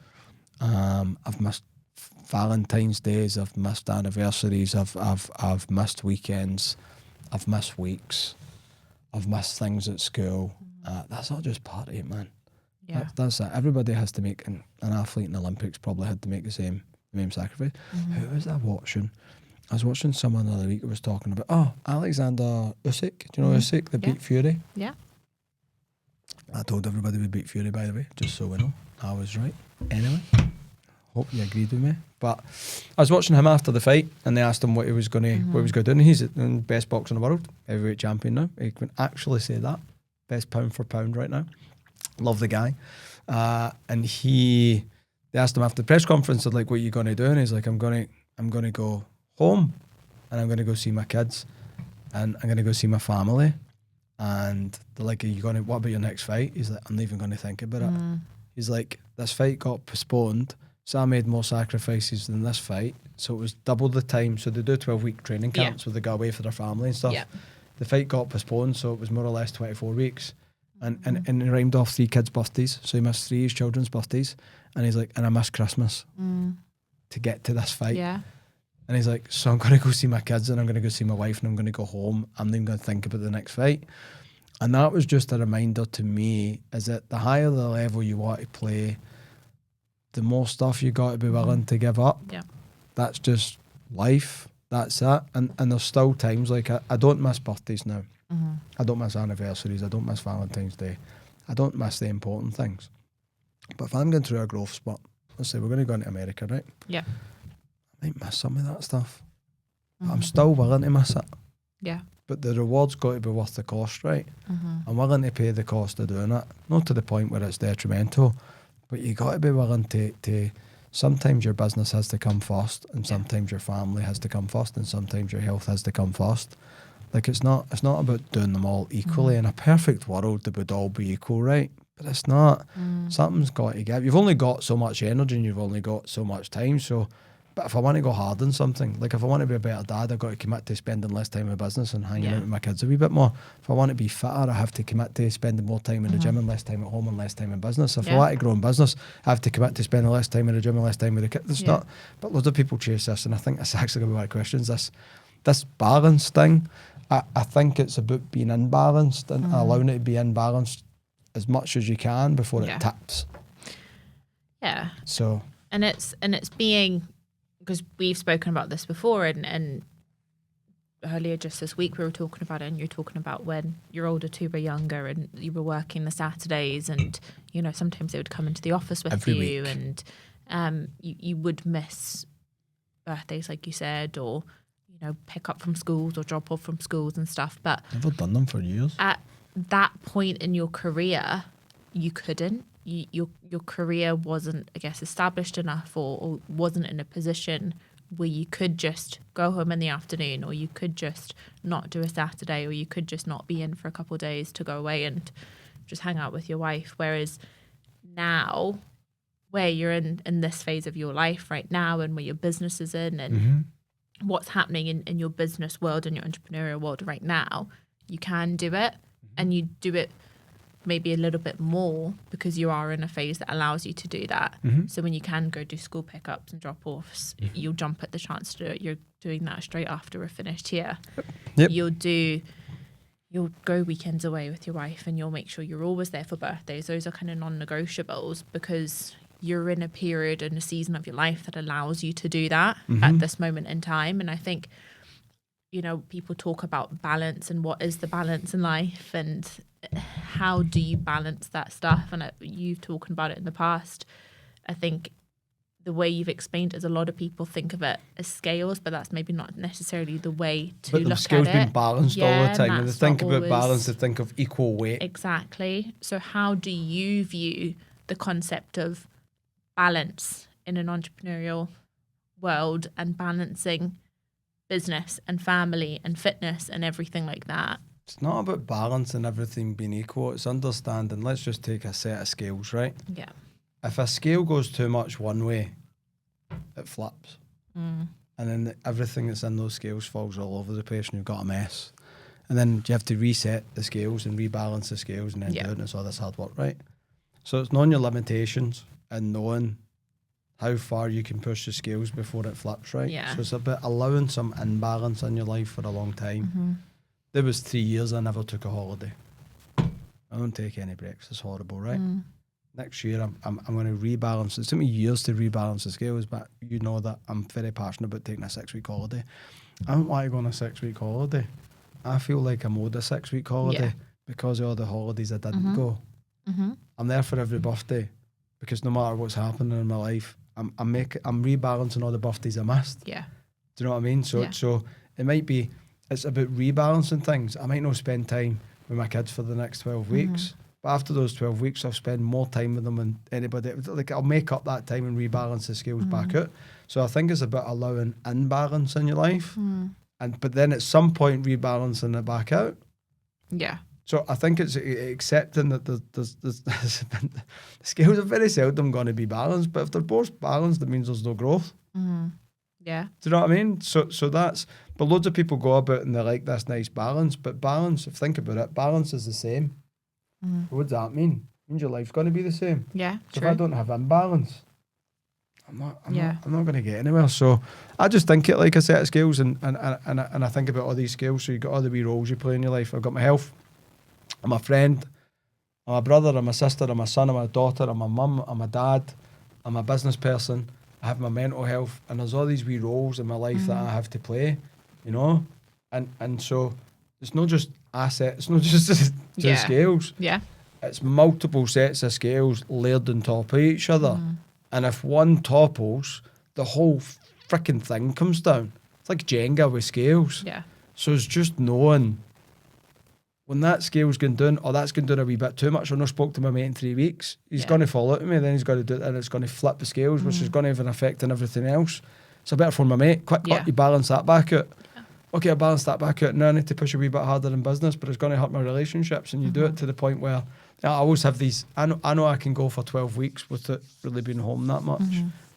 I've missed Valentine's days, I've missed anniversaries, I've missed weekends, I've missed weeks, I've missed things at school. That's not just part of it, man. Yeah. That's it. Everybody has to make, an athlete in the Olympics probably had to make the same sacrifice. Who was I watching? I was watching someone the other week who was talking about, Alexander Usyk. Do you know Usyk, the beat Fury? Yeah. I told everybody we beat Fury, by the way, just so we know. I was right. Anyway, hope you agreed with me. But I was watching him after the fight, and they asked him what he was going to do. And he's the best boxer in the world, heavyweight champion now. He can actually say that. Best pound for pound right now. Love the guy. And they asked him after the press conference, they're like, what are you going to do? And he's like, I'm going to go home, and I'm going to go see my kids, and I'm going to go see my family. And they're like, what about your next fight? He's like, I'm not even going to think about it. He's like, this fight got postponed, so I made more sacrifices than this fight. So it was double the time. So they do 12-week training camps where they go away for their family and stuff. Yeah. The fight got postponed, so it was more or less 24 weeks. And he rhymed off 3 kids' birthdays. So he missed 3 of his children's birthdays. And he's like, and I missed Christmas to get to this fight. Yeah. And he's like, so I'm going to go see my kids, and I'm going to go see my wife, and I'm going to go home. I'm not even going to think about the next fight. And that was just a reminder to me, is that the higher the level you want to play, the more stuff you got to be willing to give up. Yeah. That's just life. That's it. And there's still times, like I don't miss birthdays now. I don't miss anniversaries. I don't miss Valentine's Day. I don't miss the important things. But if I'm going through a growth spot, let's say we're going to go into America, right? Yeah. I might miss some of that stuff. But I'm still willing to miss it. Yeah. but the reward's got to be worth the cost, right? I'm willing to pay the cost of doing it, not to the point where it's detrimental, but you got to be willing to sometimes your business has to come first, and sometimes your family has to come first, and sometimes your health has to come first. Like it's not about doing them all equally. In a perfect world, they would all be equal, right? But it's not. Something's got to give. You've only got so much energy and you've only got so much time. So, but if I want to go hard on something, like if I want to be a better dad, I've got to commit to spending less time in business and hanging out with my kids a wee bit more. If I want to be fitter, I have to commit to spending more time in the gym and less time at home and less time in business. If I want to grow in business, I have to commit to spending less time in the gym and less time with the kids. It's not. But loads of people chase this, and I think that's actually going to be one of the questions. This balance thing. I think it's about being imbalanced and allowing it to be imbalanced as much as you can before it tips. Yeah. So. And it's being, because we've spoken about this before, and earlier just this week we were talking about it, and you're talking about when your older two were younger and you were working the Saturdays, and you know sometimes they would come into the office with every you week. And you would miss birthdays, like you said, or you know, pick up from schools or drop off from schools and stuff. But Never done them for years. At that point in your career, you couldn't. Your career wasn't, I guess, established enough, or wasn't in a position where you could just go home in the afternoon, or you could just not do a Saturday, or you could just not be in for a couple of days to go away and just hang out with your wife. Whereas now, where you're in this phase of your life right now, and where your business is in, and what's happening in your business world and your entrepreneurial world right now, you can do it, and you do it maybe a little bit more because you are in a phase that allows you to do that. So when you can go do school pickups and drop-offs, you'll jump at the chance to do it. You're doing that straight after we're finished here. You'll go weekends away with your wife, and you'll make sure you're always there for birthdays. Those are kind of non-negotiables, because you're in a period and a season of your life that allows you to do that at this moment in time. And I think, you know, people talk about balance and what is the balance in life, and how do you balance that stuff? And you've talked about it in the past. I think the way you've explained it is a lot of people think of it as scales, but that's maybe not necessarily the way to look at it. But the scales being balanced all the time. When they think about balance, they think of equal weight. Exactly. So how do you view the concept of balance in an entrepreneurial world, and balancing business and family and fitness and everything like that? It's not about balance and everything being equal. It's understanding. Let's just take a set of scales, right? Yeah. If a scale goes too much one way, it flips. And then everything that's in those scales falls all over the place, and you've got a mess. And then you have to reset the scales and rebalance the scales, and then do it, and it's all this hard work, right? So it's knowing your limitations and knowing how far you can push the scales before it flips, right? Yeah. So it's about allowing some imbalance in your life for a long time. There was 3 years I never took a holiday. I don't take any breaks. It's horrible, right? Next year I'm going to rebalance. It took me years to rebalance the scales, but you know that I'm very passionate about taking a 6-week holiday. I don't want to go on a 6-week holiday. I feel like I'm owed a 6-week holiday because of all the holidays I didn't go. I'm there for every birthday, because no matter what's happening in my life, I'm rebalancing all the birthdays I missed. Yeah. Do you know what I mean? So it might be, it's about rebalancing things. I might not spend time with my kids for the next 12 weeks, but after those 12 weeks, I'll spend more time with them than anybody. Like, I'll make up that time and rebalance the scales back out. So I think it's about allowing imbalance in your life, but then at some point rebalancing it back out. Yeah. So I think it's accepting that the scales are very seldom going to be balanced, but if they're both balanced, it means there's no growth. Yeah. Do you know what I mean? So that's, but loads of people go about and they like this nice balance, but balance, if you think about it, balance is the same. What does that mean? It means your life's going to be the same. Yeah, so true. If I don't have imbalance, I'm not going to get anywhere. So I just think it like a set of skills, and I think about all these skills. So you've got all the wee roles you play in your life. I've got my health, I'm a friend, I'm a brother, I'm a sister, I'm a son, I'm a daughter, I'm a mum, I'm a dad, I'm a business person, I have my mental health, and there's all these wee roles in my life that I have to play, you know? And so it's not just assets, it's not just scales. Yeah. It's multiple sets of scales layered on top of each other. And if one topples, the whole freaking thing comes down. It's like Jenga with scales. Yeah. So it's just knowing when that scale's going down, or that's going down a wee bit too much, or not spoke to my mate in 3 weeks, he's going to fall out of me, then he's got to do it, and it's going to flip the scales, which is going to have an effect on everything else. So better for my mate, quick, you balance that back out. Okay, I balance that back out, now I need to push a wee bit harder in business, but it's going to hurt my relationships, and you do it to the point where I always have these, I know I can go for 12 weeks without really being home that much.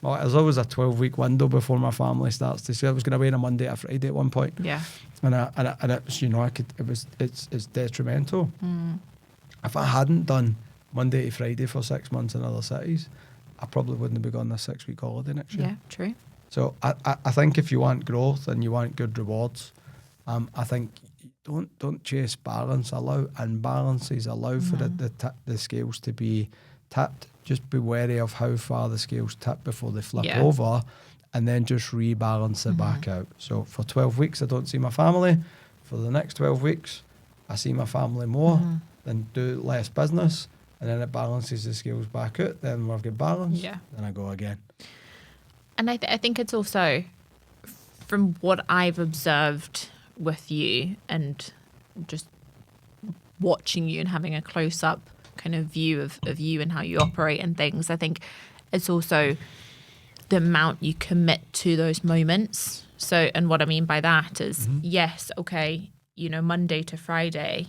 Well, there's always a 12-week window before my family starts to say I was going away on a Monday to Friday at one point. Yeah. And it was, it's detrimental. If I hadn't done Monday to Friday for 6 months in other cities, I probably wouldn't have begun this 6-week holiday next year. Yeah, true. So I think if you want growth and you want good rewards, I think don't chase balance. Allow imbalances. Allow for the scales to be tipped. Just be wary of how far the scales tip before they flip over, and then just rebalance it back out. So for 12 weeks, I don't see my family. For the next 12 weeks, I see my family more, then do less business, and then it balances the scales back out. Then we've got balance, then I go again. And I think it's also, from what I've observed with you and just watching you and having a close-up kind of view of you and how you operate and things, I think it's also the amount you commit to those moments. So, and what I mean by that is, yes, okay, Monday to Friday,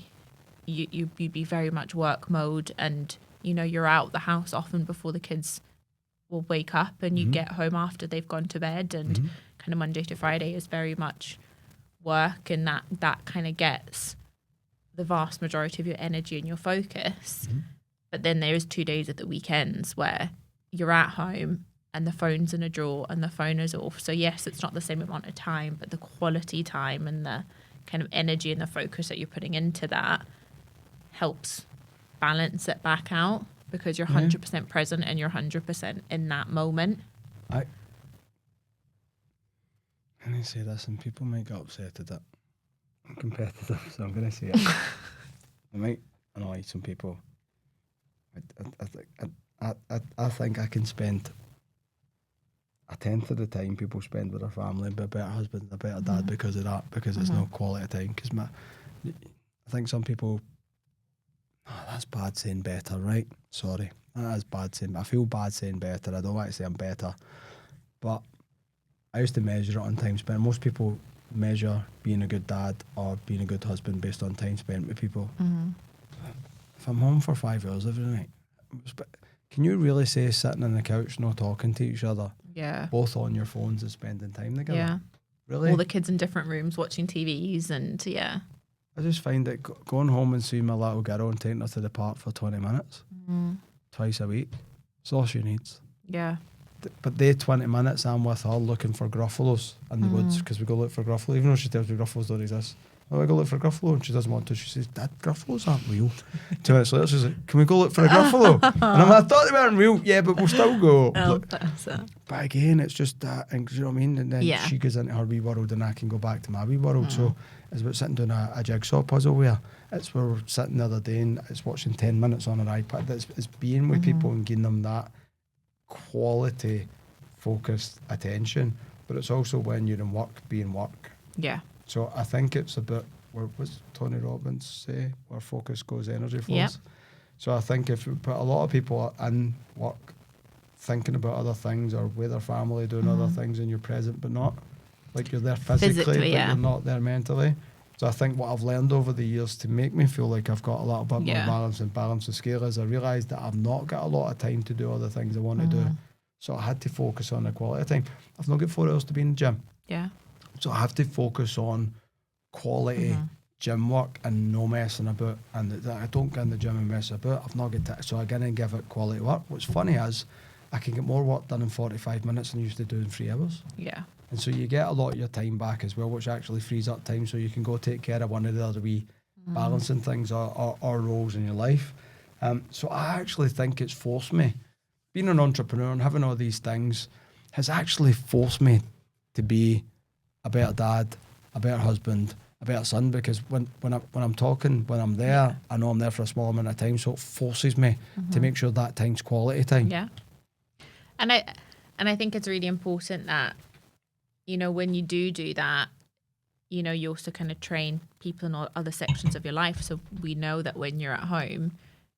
you'd be very much work mode, and you're out the house often before the kids will wake up, and you get home after they've gone to bed, and kind of Monday to Friday is very much work, and that kind of gets the vast majority of your energy and your focus. But then there is 2 days at the weekends where you're at home and the phone's in a drawer and the phone is off. So yes, it's not the same amount of time, but the quality time and the kind of energy and the focus that you're putting into that helps balance it back out, because you're 100% present and you're 100% in that moment. I say this, and people might get upset at it. I'm competitive, so I'm going to say it. I might annoy some people. I think I can spend a tenth of the time people spend with their family, be a better husband, a better dad because of that, because it's no quality time. Because I think some people, that's bad saying better, right? Sorry, that is bad saying. I feel bad saying better. I don't like to say I'm better, but I used to measure it on time spent. Most people measure being a good dad or being a good husband based on time spent with people. If I'm home for 5 hours every night, can you really say sitting on the couch not talking to each other, both on your phones and spending time together? Really? All the kids in different rooms watching TVs, and I just find that going home and seeing my little girl and taking her to the park for 20 minutes twice a week, it's all she needs. But they 20 minutes I'm with her looking for gruffalos in the woods, because we go look for gruffalo, even though she tells me gruffalos don't exist. Oh, I go look for a gruffalo, and she doesn't want to. She says, Dad, gruffalos aren't real. 2 minutes later, she's like, can we go look for a gruffalo? And I'm like, I thought they weren't real. Yeah, but we'll still go. But again, it's just that, and you know what I mean? And then she goes into her wee world, and I can go back to my wee world. So it's about sitting doing a jigsaw puzzle where we're sitting the other day and it's watching 10 minutes on an iPad. It's being with people and giving them that quality, focused attention. But it's also when you're in work, being work. So I think it's about, what does Tony Robbins say? Where focus goes, energy flows. So I think if you put a lot of people in work thinking about other things, or with their family doing other things, and you're present but not, like you're there physically but you're not there mentally. So I think what I've learned over the years to make me feel like I've got a little bit more balance and balance the scale is I realised that I've not got a lot of time to do all the things I want to do. So I had to focus on the quality of time. I've not got 4 hours to be in the gym. So I have to focus on quality gym work and no messing about. And I don't get in the gym and mess about. I've not got time. So I'm going to give it quality work. What's funny is I can get more work done in 45 minutes than I used to do in 3 hours. And so you get a lot of your time back as well, which actually frees up time so you can go take care of one of the other wee balancing things or roles in your life. So I actually think it's forced me. Being an entrepreneur and having all these things has actually forced me to be a better dad, a better husband, a better son, because when I'm talking, when I'm there, I know I'm there for a small amount of time, so it forces me to make sure that time's quality time. And I think it's really important that, when you do that, you know, you also kind of train people in all other sections of your life. So we know that when you're at home,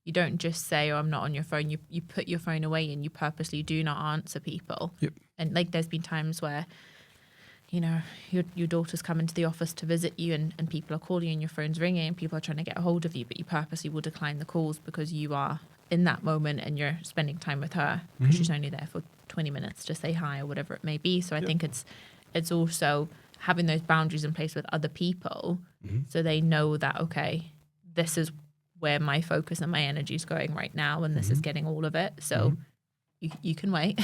you don't just say, oh, I'm not on your phone. You put your phone away and you purposely do not answer people. Yep. And like there's been times where, you know, your daughter's come into the office to visit you and people are calling you and your phone's ringing and people are trying to get a hold of you, but you purposely will decline the calls because you are in that moment and you're spending time with her because she's only there for 20 minutes to say hi or whatever it may be. So I think it's also having those boundaries in place with other people so they know that, okay, this is where my focus and my energy is going right now and this is getting all of it. So you can wait.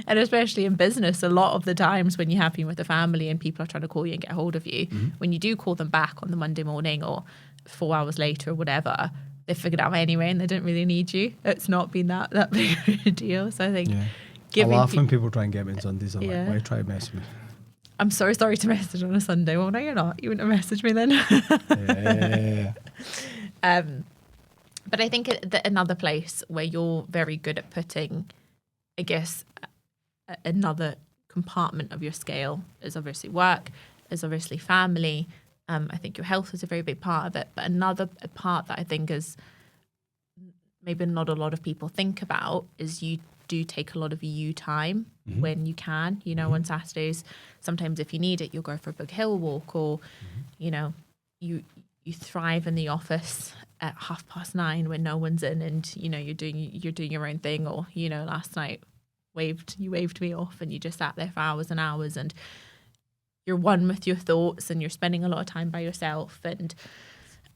And especially in business, a lot of the times when you're happy with a family and people are trying to call you and get a hold of you, when you do call them back on the Monday morning or 4 hours later or whatever, they figured out anyway and they didn't really need you. It's not been that big of a deal. So I think I laugh when people try and get me on Sundays. I'm like, why try to mess with me? I'm so sorry to message on a Sunday. Well, no, you're not. You wouldn't have messaged me then. But I think that another place where you're very good at putting, I guess, another compartment of your scale is obviously work, is obviously family. I think your health is a very big part of it. But another part that I think is maybe not a lot of people think about is you do take a lot of you time when you can. You know, on Saturdays, sometimes if you need it, you'll go for a big hill walk or, you know, you thrive in the office at 9:30 when no one's in and, you know, you're doing your own thing. Or, you know, last night you waved me off and you just sat there for hours and hours and you're one with your thoughts and you're spending a lot of time by yourself. And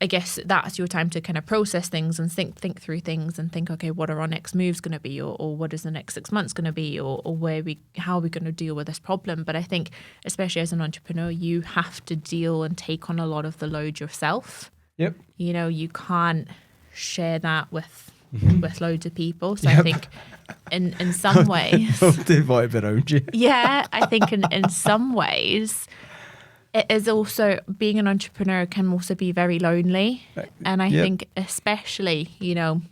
I guess that's your time to kind of process things and think through things and think, okay, what are our next moves going to be, or what is the next 6 months going to be, or how are we going to deal with this problem? But I think, especially as an entrepreneur, you have to deal and take on a lot of the load yourself. Yep. You know, you can't share that with loads of people. So I think in some ways, they vibe around you. Yeah, I think in some ways, it is also, being an entrepreneur can also be very lonely. And I think especially, you know,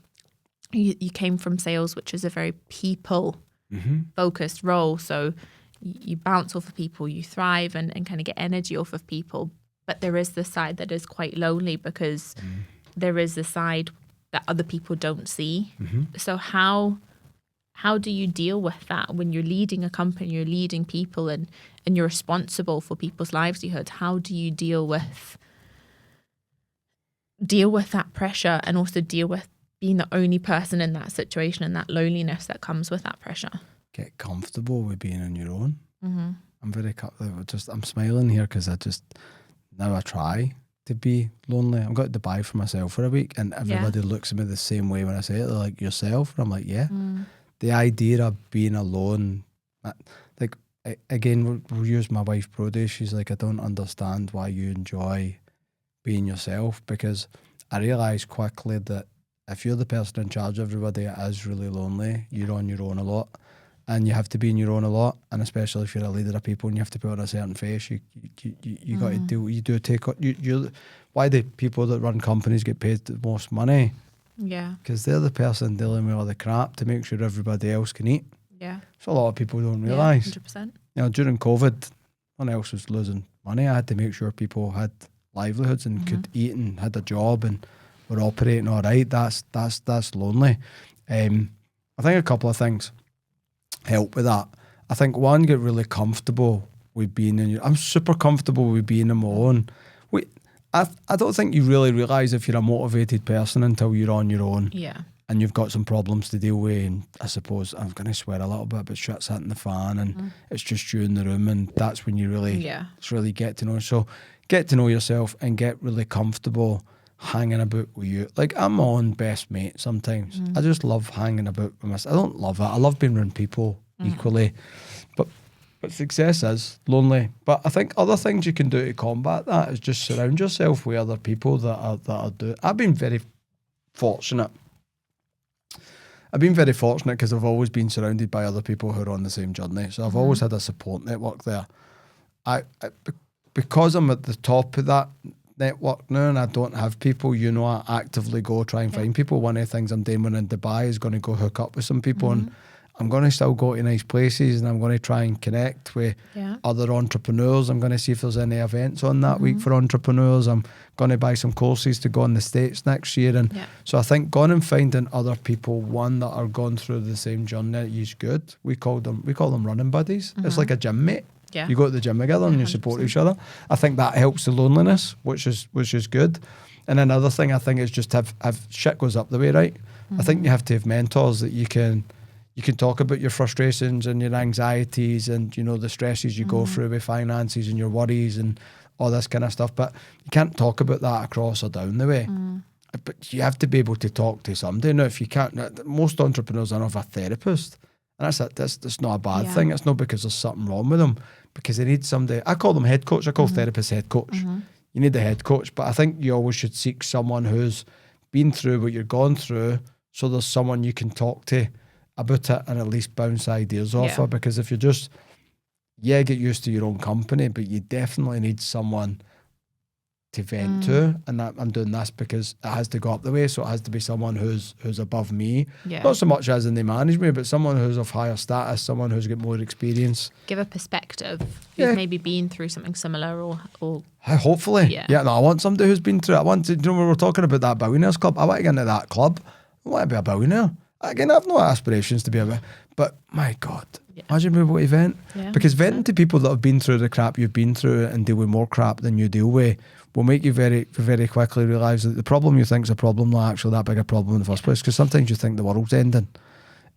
you came from sales, which is a very people focused role. So you bounce off of people, you thrive and kind of get energy off of people. But there is the side that is quite lonely because there is the side that other people don't see. So how do you deal with that when you're leading a company, you're leading people and you're responsible for people's livelihood? How do you deal with that pressure and also deal with being the only person in that situation and that loneliness that comes with that pressure? Get comfortable with being on your own. I'm smiling here because now I try to be lonely. I'm going to Dubai for myself for a week and everybody looks at me the same way when I say it. They're like, yourself? And I'm like, yeah. The idea of being alone, like, again, we'll use my wife Brody. She's like, I don't understand why you enjoy being yourself, because I realised quickly that if you're the person in charge of everybody, it is really lonely. You're on your own a lot and you have to be on your own a lot. And especially if you're a leader of people and you have to put on a certain face, you got to deal, you do take, you're why do people that run companies get paid the most money? Yeah. Because they're the person dealing with all the crap to make sure everybody else can eat. Yeah. So a lot of people don't realise. 100%. You know, during COVID, no one else was losing money. I had to make sure people had livelihoods and could eat and had a job and were operating all right. That's lonely. I think a couple of things help with that. I think one, get really comfortable with being in your... I'm super comfortable with being on my own. I don't think you really realise if you're a motivated person until you're on your own. Yeah. And you've got some problems to deal with, and I suppose I'm going to swear a little bit, but shit's hitting the fan and it's just you in the room, and that's when you really get to know. So get to know yourself and get really comfortable hanging about with you. Like, I'm my own best mate sometimes. I just love hanging about with myself. I don't love it. I love being around people equally. But success is lonely. But I think other things you can do to combat that is just surround yourself with other people that are doing. I've been very fortunate. Because I've always been surrounded by other people who are on the same journey. So I've always had a support network there. Because I'm at the top of that network now and I don't have people, you know, I actively go try and find people. One of the things I'm doing when in Dubai is going to go hook up with some people and I'm going to still go to nice places, and I'm going to try and connect with other entrepreneurs. I'm going to see if there's any events on that week for entrepreneurs. I'm going to buy some courses to go in the States next year. And so I think going and finding other people, one, that are going through the same journey is good. We call them running buddies. It's like a gym mate. Yeah. You go to the gym together and you support each other. I think that helps the loneliness, which is good. And another thing I think is just have shit goes up the way, right? I think you have to have mentors that you can talk about your frustrations and your anxieties and, you know, the stresses you go through with finances and your worries and all this kind of stuff. But you can't talk about that across or down the way. But you have to be able to talk to somebody. Now, if you can't, most entrepreneurs don't have a therapist. And that's not a bad thing. It's not because there's something wrong with them, because they need somebody. I call them head coach. I call therapists head coach. You need the head coach. But I think you always should seek someone who's been through what you're going through, so there's someone you can talk to about it and at least bounce ideas off of. Because if you're just, get used to your own company, but you definitely need someone to vent to. And I'm doing this because it has to go up the way, so it has to be someone who's above me. Not so much as in they manage me, but someone who's of higher status, someone who's got more experience. Give a perspective, who's maybe been through something similar or hopefully. No, I want somebody who's been through it. I want to, you know, when we're talking about that billionaires club, I want to get into that club. I want to be a billionaire. Again, I have no aspirations to be a, but my God, imagine being able to vent. Because venting to people that have been through the crap you've been through and deal with more crap than you deal with will make you very, very quickly realise that the problem you think is a problem not actually that big a problem in the first place. Because sometimes you think the world's ending,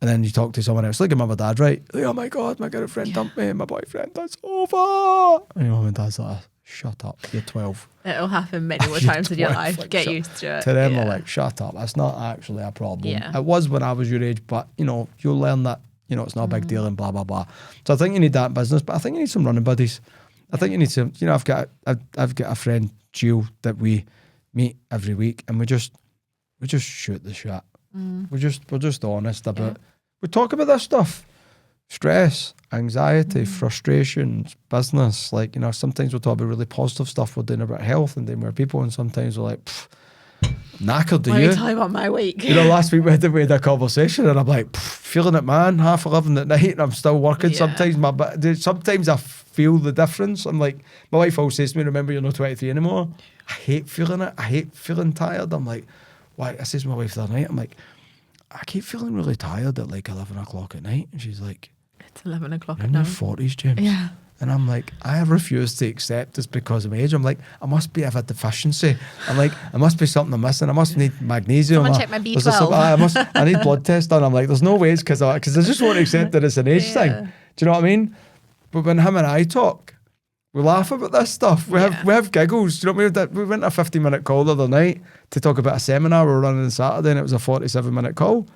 and then you talk to someone else, like your mum or dad, right? Like, oh my God, my girlfriend dumped me, my boyfriend, that's over. And your mum and dad's like, shut up, you're 12. It'll happen many more times in your life. Like, get used to it. To them, they're like, shut up, that's not actually a problem. It was when I was your age, but, you know, you'll learn that, you know, it's not a big deal and blah, blah, blah. So I think you need that in business, but I think you need some running buddies. I think you need some, you know, I've got a friend, Jill, that we meet every week, and we just shoot the shit. We're just honest about, we talk about this stuff. Stress, anxiety, frustrations, business. Like, you know, sometimes we'll talk about really positive stuff we're doing about health and doing with people, and sometimes we're like, knackered, do you? Let me tell you about my week. You know, last week we had a conversation, and I'm like, feeling it, man, 11:30 at night, and I'm still working. Sometimes I feel the difference. I'm like, my wife always says to me, remember, you're not 23 anymore. I hate feeling it. I hate feeling tired. I'm like, why? I says to my wife the other night, I'm like, I keep feeling really tired at like 11 o'clock at night. And she's like, it's 11 o'clock you're at in your night. 40s, James. Yeah. And I'm like, I refuse to accept this because of my age. I'm like, I must have a deficiency. I'm like, I must be something I'm missing. I must need magnesium. Someone check my B12. I need blood tests done. I'm like, there's no way it's because I just won't accept that it's an age thing. Do you know what I mean? But when him and I talk, we laugh about this stuff. We have giggles. Do you know what I mean? We went a 50-minute call the other night to talk about a seminar we were running on Saturday, and it was a 47-minute call.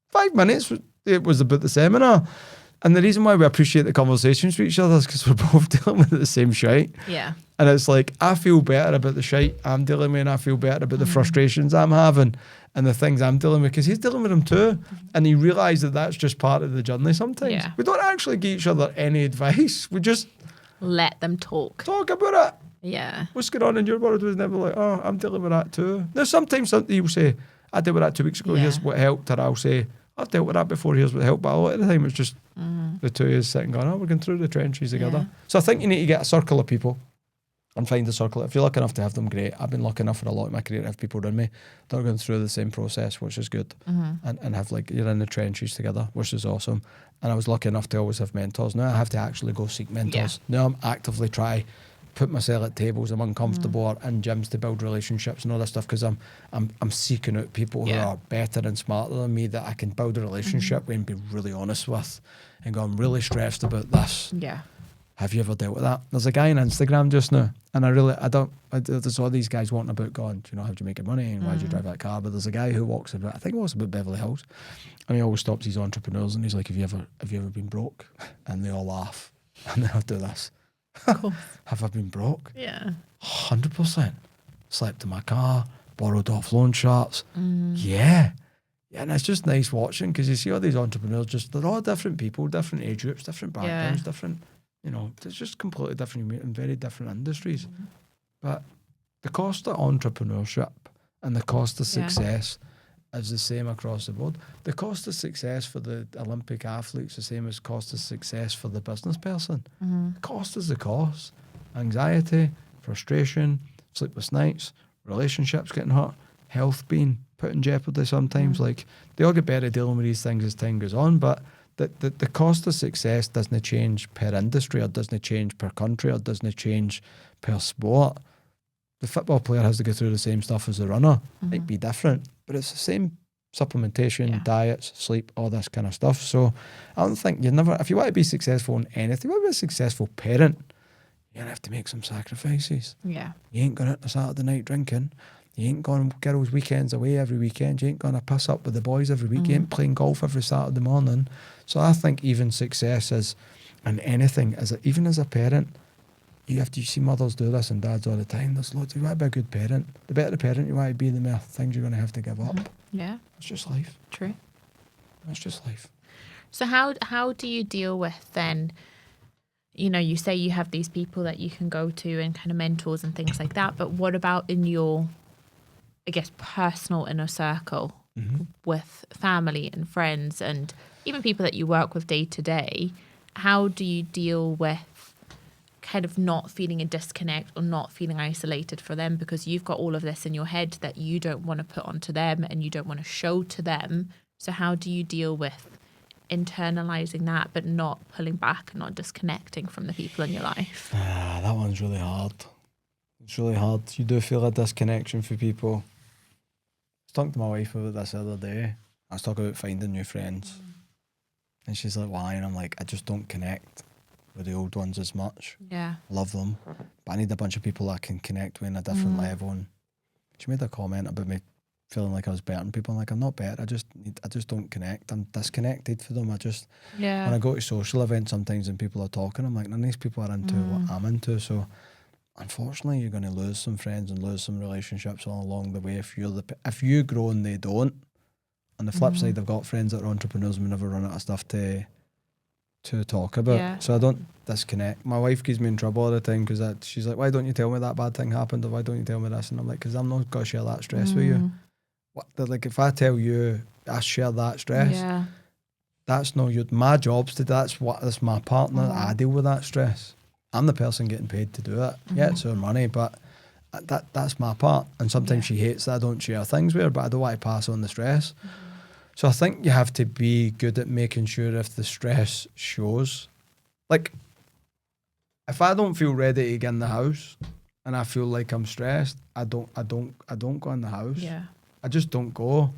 5 minutes, it was about the seminar. And the reason why we appreciate the conversations with each other is because we're both dealing with the same shite. Yeah. And it's like, I feel better about the shite I'm dealing with, and I feel better about the frustrations I'm having and the things I'm dealing with, because he's dealing with them too. And he realised that that's just part of the journey sometimes. Yeah. We don't actually give each other any advice. We just let them talk about it. Yeah. What's going on in your world? Was never like, oh, I'm dealing with that too. There's sometimes you'll say, I dealt with that 2 weeks ago, here's what helped. Or I'll say, I've dealt with that before, here's what helped. But a lot of the time it's just the two of us sitting going, oh, we're going through the trenches together. So I think you need to get a circle of people and find a circle. If you're lucky enough to have them, great. I've been lucky enough for a lot of my career to have people around me that are going through the same process, which is good. And have, like, you're in the trenches together, which is awesome. And I was lucky enough to always have mentors. Now I have to actually go seek mentors. Now I'm actively try put myself at tables I'm uncomfortable or in gyms to build relationships and all that stuff, because I'm seeking out people who are better and smarter than me that I can build a relationship with and be really honest with and go, I'm really stressed about this. Yeah. Have you ever dealt with that? There's a guy on Instagram just now, and there's all these guys wanting about going, do you know, how do you make your money and why do you drive that car? But there's a guy who walks about, I think he walks about Beverly Hills, and he always stops these entrepreneurs and he's like, have you ever been broke? And they all laugh and then I'll do this. Cool. Have I been broke? Yeah. 100%. Slept in my car, borrowed off loan sharks. Yeah. Yeah, and it's just nice watching, because you see all these entrepreneurs, they're all different people, different age groups, different backgrounds, different, you know, it's just completely different in very different industries. But the cost of entrepreneurship and the cost of success is the same across the board. The cost of success for the Olympic athlete's the same as cost of success for the business person. The cost is the cost. Anxiety, frustration, sleepless nights, relationships getting hurt, health being put in jeopardy sometimes. Like, they all get better dealing with these things as time goes on, but the cost of success doesn't change per industry, or doesn't change per country, or doesn't change per sport. The football player has to go through the same stuff as the runner. Might be different, but it's the same supplementation, diets, sleep, all this kind of stuff. So I don't think if you want to be successful in anything, you want to be a successful parent, you're going to have to make some sacrifices. Yeah. You ain't going out on a Saturday night drinking. You ain't going girls' weekends away every weekend. You ain't going to piss up with the boys every week. You ain't playing golf every Saturday morning. So I think even success is, in anything, even as a parent, you see mothers do this and dads all the time. There's loads. You want to be a good parent. The better the parent you want to be, the more things you're going to have to give up. Yeah. It's just life. True. It's just life. So how do you deal with then, you say you have these people that you can go to and kind of mentors and things like that, but what about in your, I guess, personal inner circle with family and friends and even people that you work with day to day? How do you deal with kind of not feeling a disconnect or not feeling isolated for them, because you've got all of this in your head that you don't want to put onto them and you don't want to show to them? So how do you deal with internalizing that but not pulling back and not disconnecting from the people in your life? That one's really hard. It's really hard. You do feel a disconnection for people. I was talking to my wife about this the other day. I was talking about finding new friends. And she's like, why? And I'm like, I just don't connect with the old ones as much. Yeah. Love them. But I need a bunch of people I can connect with on a different level. And she made a comment about me feeling like I was better than people. I'm like, I'm not better. I just don't connect. I'm disconnected for them. When I go to social events sometimes and people are talking, I'm like, none of these people are into what I'm into. So unfortunately, you're going to lose some friends and lose some relationships all along the way if you grow and they don't. On the flip side, I've got friends that are entrepreneurs and we never run out of stuff to talk about. Yeah. So I don't disconnect. My wife gives me in trouble all the time because she's like, why don't you tell me that bad thing happened, or why don't you tell me this? And I'm like, because I'm not going to share that stress with you. Like, if I tell you I share that stress, that's not my job's to do. That's my partner. I deal with that stress. I'm the person getting paid to do it. Yeah, it's her money, but that's my part. And sometimes she hates that I don't share things with her, but I don't want to pass on the stress. So I think you have to be good at making sure if the stress shows. Like, if I don't feel ready to get in the house and I feel like I'm stressed, I don't go in the house. Yeah. I just don't go.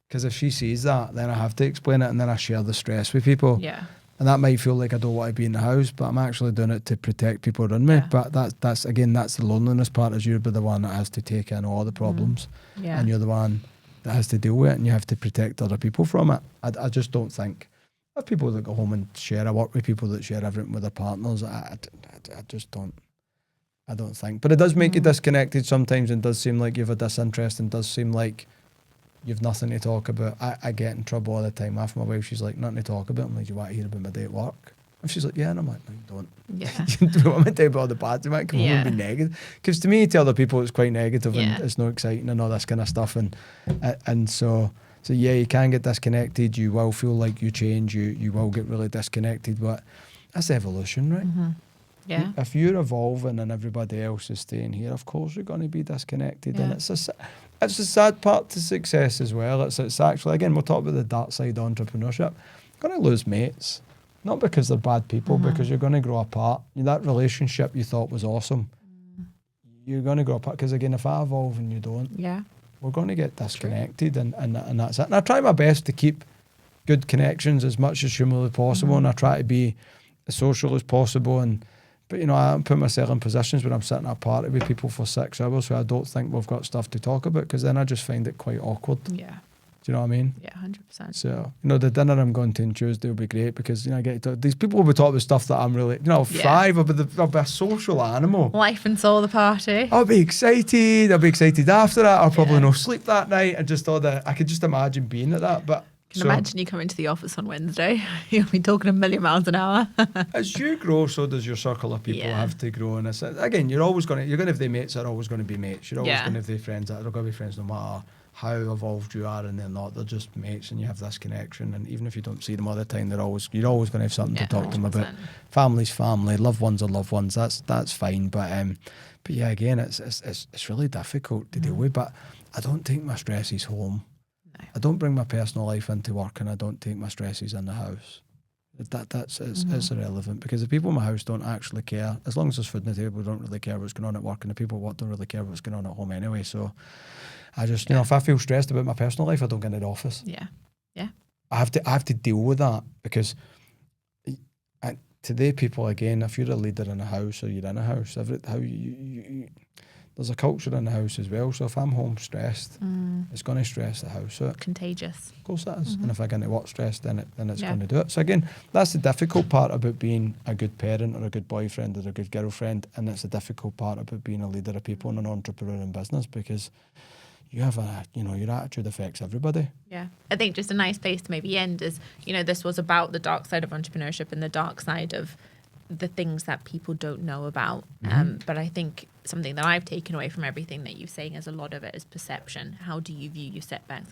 Because if she sees that, then I have to explain it, and then I share the stress with people. Yeah. And that might feel like I don't want to be in the house, but I'm actually doing it to protect people around me. But that's the loneliness part, is you're the one that has to take in all the problems. Yeah. And you're the one that has to deal with it, and you have to protect other people from it. I just don't think. I have people that go home and share. I work with people that share everything with their partners. I just don't. I don't think. But it does make you disconnected sometimes, and does seem like you have a disinterest, and does seem like you've nothing to talk about. I get in trouble all the time. After my wife, she's like, nothing to talk about. I'm like, do you want to hear about my day at work? And she's like, yeah. And I'm like, no, you don't. Yeah. You don't want to tell about all the bad. You might come home and be negative. Because to me, to other people, it's quite negative and it's not exciting and all this kind of stuff. And so yeah, you can get disconnected. You will feel like you change. You will get really disconnected. But that's evolution, right? Mm-hmm. Yeah. If you're evolving and everybody else is staying here, of course you're going to be disconnected. Yeah. And it's a sad part to success as well. It's actually, again, we'll talk about the dark side of entrepreneurship. You're going to lose mates. Not because they're bad people, because you're going to grow apart. That relationship you thought was awesome, you're going to grow apart. Because again, if I evolve and you don't, we're going to get disconnected, and that's it. And I try my best to keep good connections as much as humanly possible, and I try to be as social as possible. But I put myself in positions where I'm sitting at a party with people for 6 hours, so I don't think we've got stuff to talk about, because then I just find it quite awkward. Yeah. Do you know what I mean? Yeah, 100%. So, the dinner I'm going to on Tuesday will be great, because, I get to talk. These people will be talking about stuff that I'm really, thrive. I'll be a social animal. Life and soul of the party. I'll be excited. I'll be excited after that. I'll probably no sleep that night. I could just imagine being at that. But imagine you come into the office on Wednesday. You'll be talking a million miles an hour. As you grow, so does your circle of people have to grow. And again, you're going to have the mates that are always going to be mates. You're always going to have the friends that are going to be friends no matter how evolved you are and they're not. They're just mates and you have this connection. And even if you don't see them all the time, you're always going to have something to talk to them about. 100%. Family's family, loved ones are loved ones. That's fine. But yeah, again, it's really difficult to deal with. But I don't take my stresses home. No. I don't bring my personal life into work, and I don't take my stresses in the house. It's irrelevant, because the people in my house don't actually care. As long as there's food on the table, don't really care what's going on at work, and the people at work don't really care what's going on at home anyway. So I just, if I feel stressed about my personal life, I don't get into the office. Yeah. I have to deal with that, because today people, again, if you're a leader in a house or you're in a house, there's a culture in the house as well. So if I'm home stressed, it's going to stress the house out. Contagious. Of course it is. And if I get into work stressed, then it's going to do it. So again, that's the difficult part about being a good parent or a good boyfriend or a good girlfriend, and it's the difficult part about being a leader of people in an entrepreneurial business, because you have your attitude affects everybody. Yeah. I think just a nice place to maybe end is, this was about the dark side of entrepreneurship and the dark side of the things that people don't know about. But I think something that I've taken away from everything that you're saying is a lot of it is perception. How do you view your setbacks?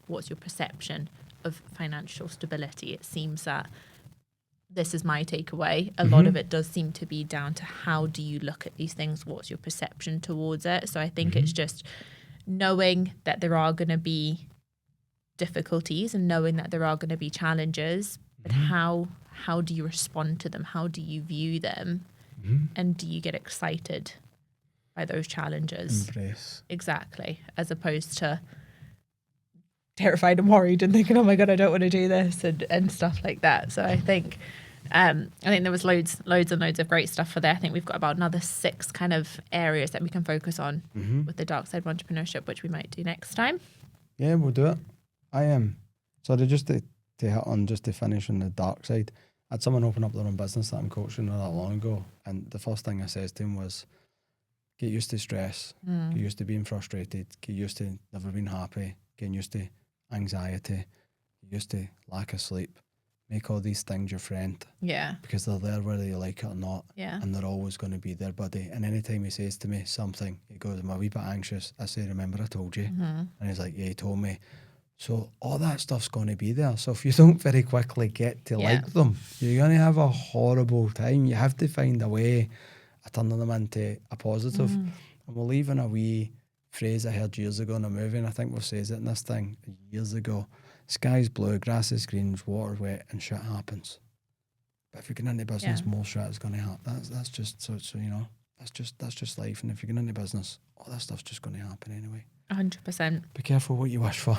What's your perception of financial stability? It seems that this is my takeaway. A lot of it does seem to be down to how do you look at these things? What's your perception towards it? So I think it's just knowing that there are going to be difficulties and knowing that there are going to be challenges, but how do you respond to them? How do you view them? And do you get excited by those challenges? Embrace. Exactly. As opposed to terrified and worried and thinking, oh my God, I don't want to do this and stuff like that. So I think there was loads and loads of great stuff for there. I think we've got about another 6 kind of areas that we can focus on with the dark side of entrepreneurship, which we might do next time. Yeah, we'll do it. I am. Sorry, just to hit on, just to finish on the dark side. I had someone open up their own business that I'm coaching not that long ago, and the first thing I said to him was, get used to stress, get used to being frustrated, get used to never being happy, getting used to anxiety, get used to lack of sleep. Make all these things your friend. Yeah. Because they're there whether you like it or not. Yeah. And they're always going to be there, buddy. And anytime he says to me something, he goes, I'm a wee bit anxious. I say, remember I told you? And he's like, yeah, he told me. So all that stuff's going to be there. So if you don't very quickly get to like them, you're going to have a horrible time. You have to find a way of turning them into a positive. And we'll leave in a wee phrase I heard years ago in a movie, and I think we've said it in this thing years ago. Sky's blue, grass is green, water's wet, and shit happens. But if you get into business, more shit is going to happen. That's just so that's just life. And if you get into business, all that stuff's just going to happen anyway. 100%. Be careful what you wish for.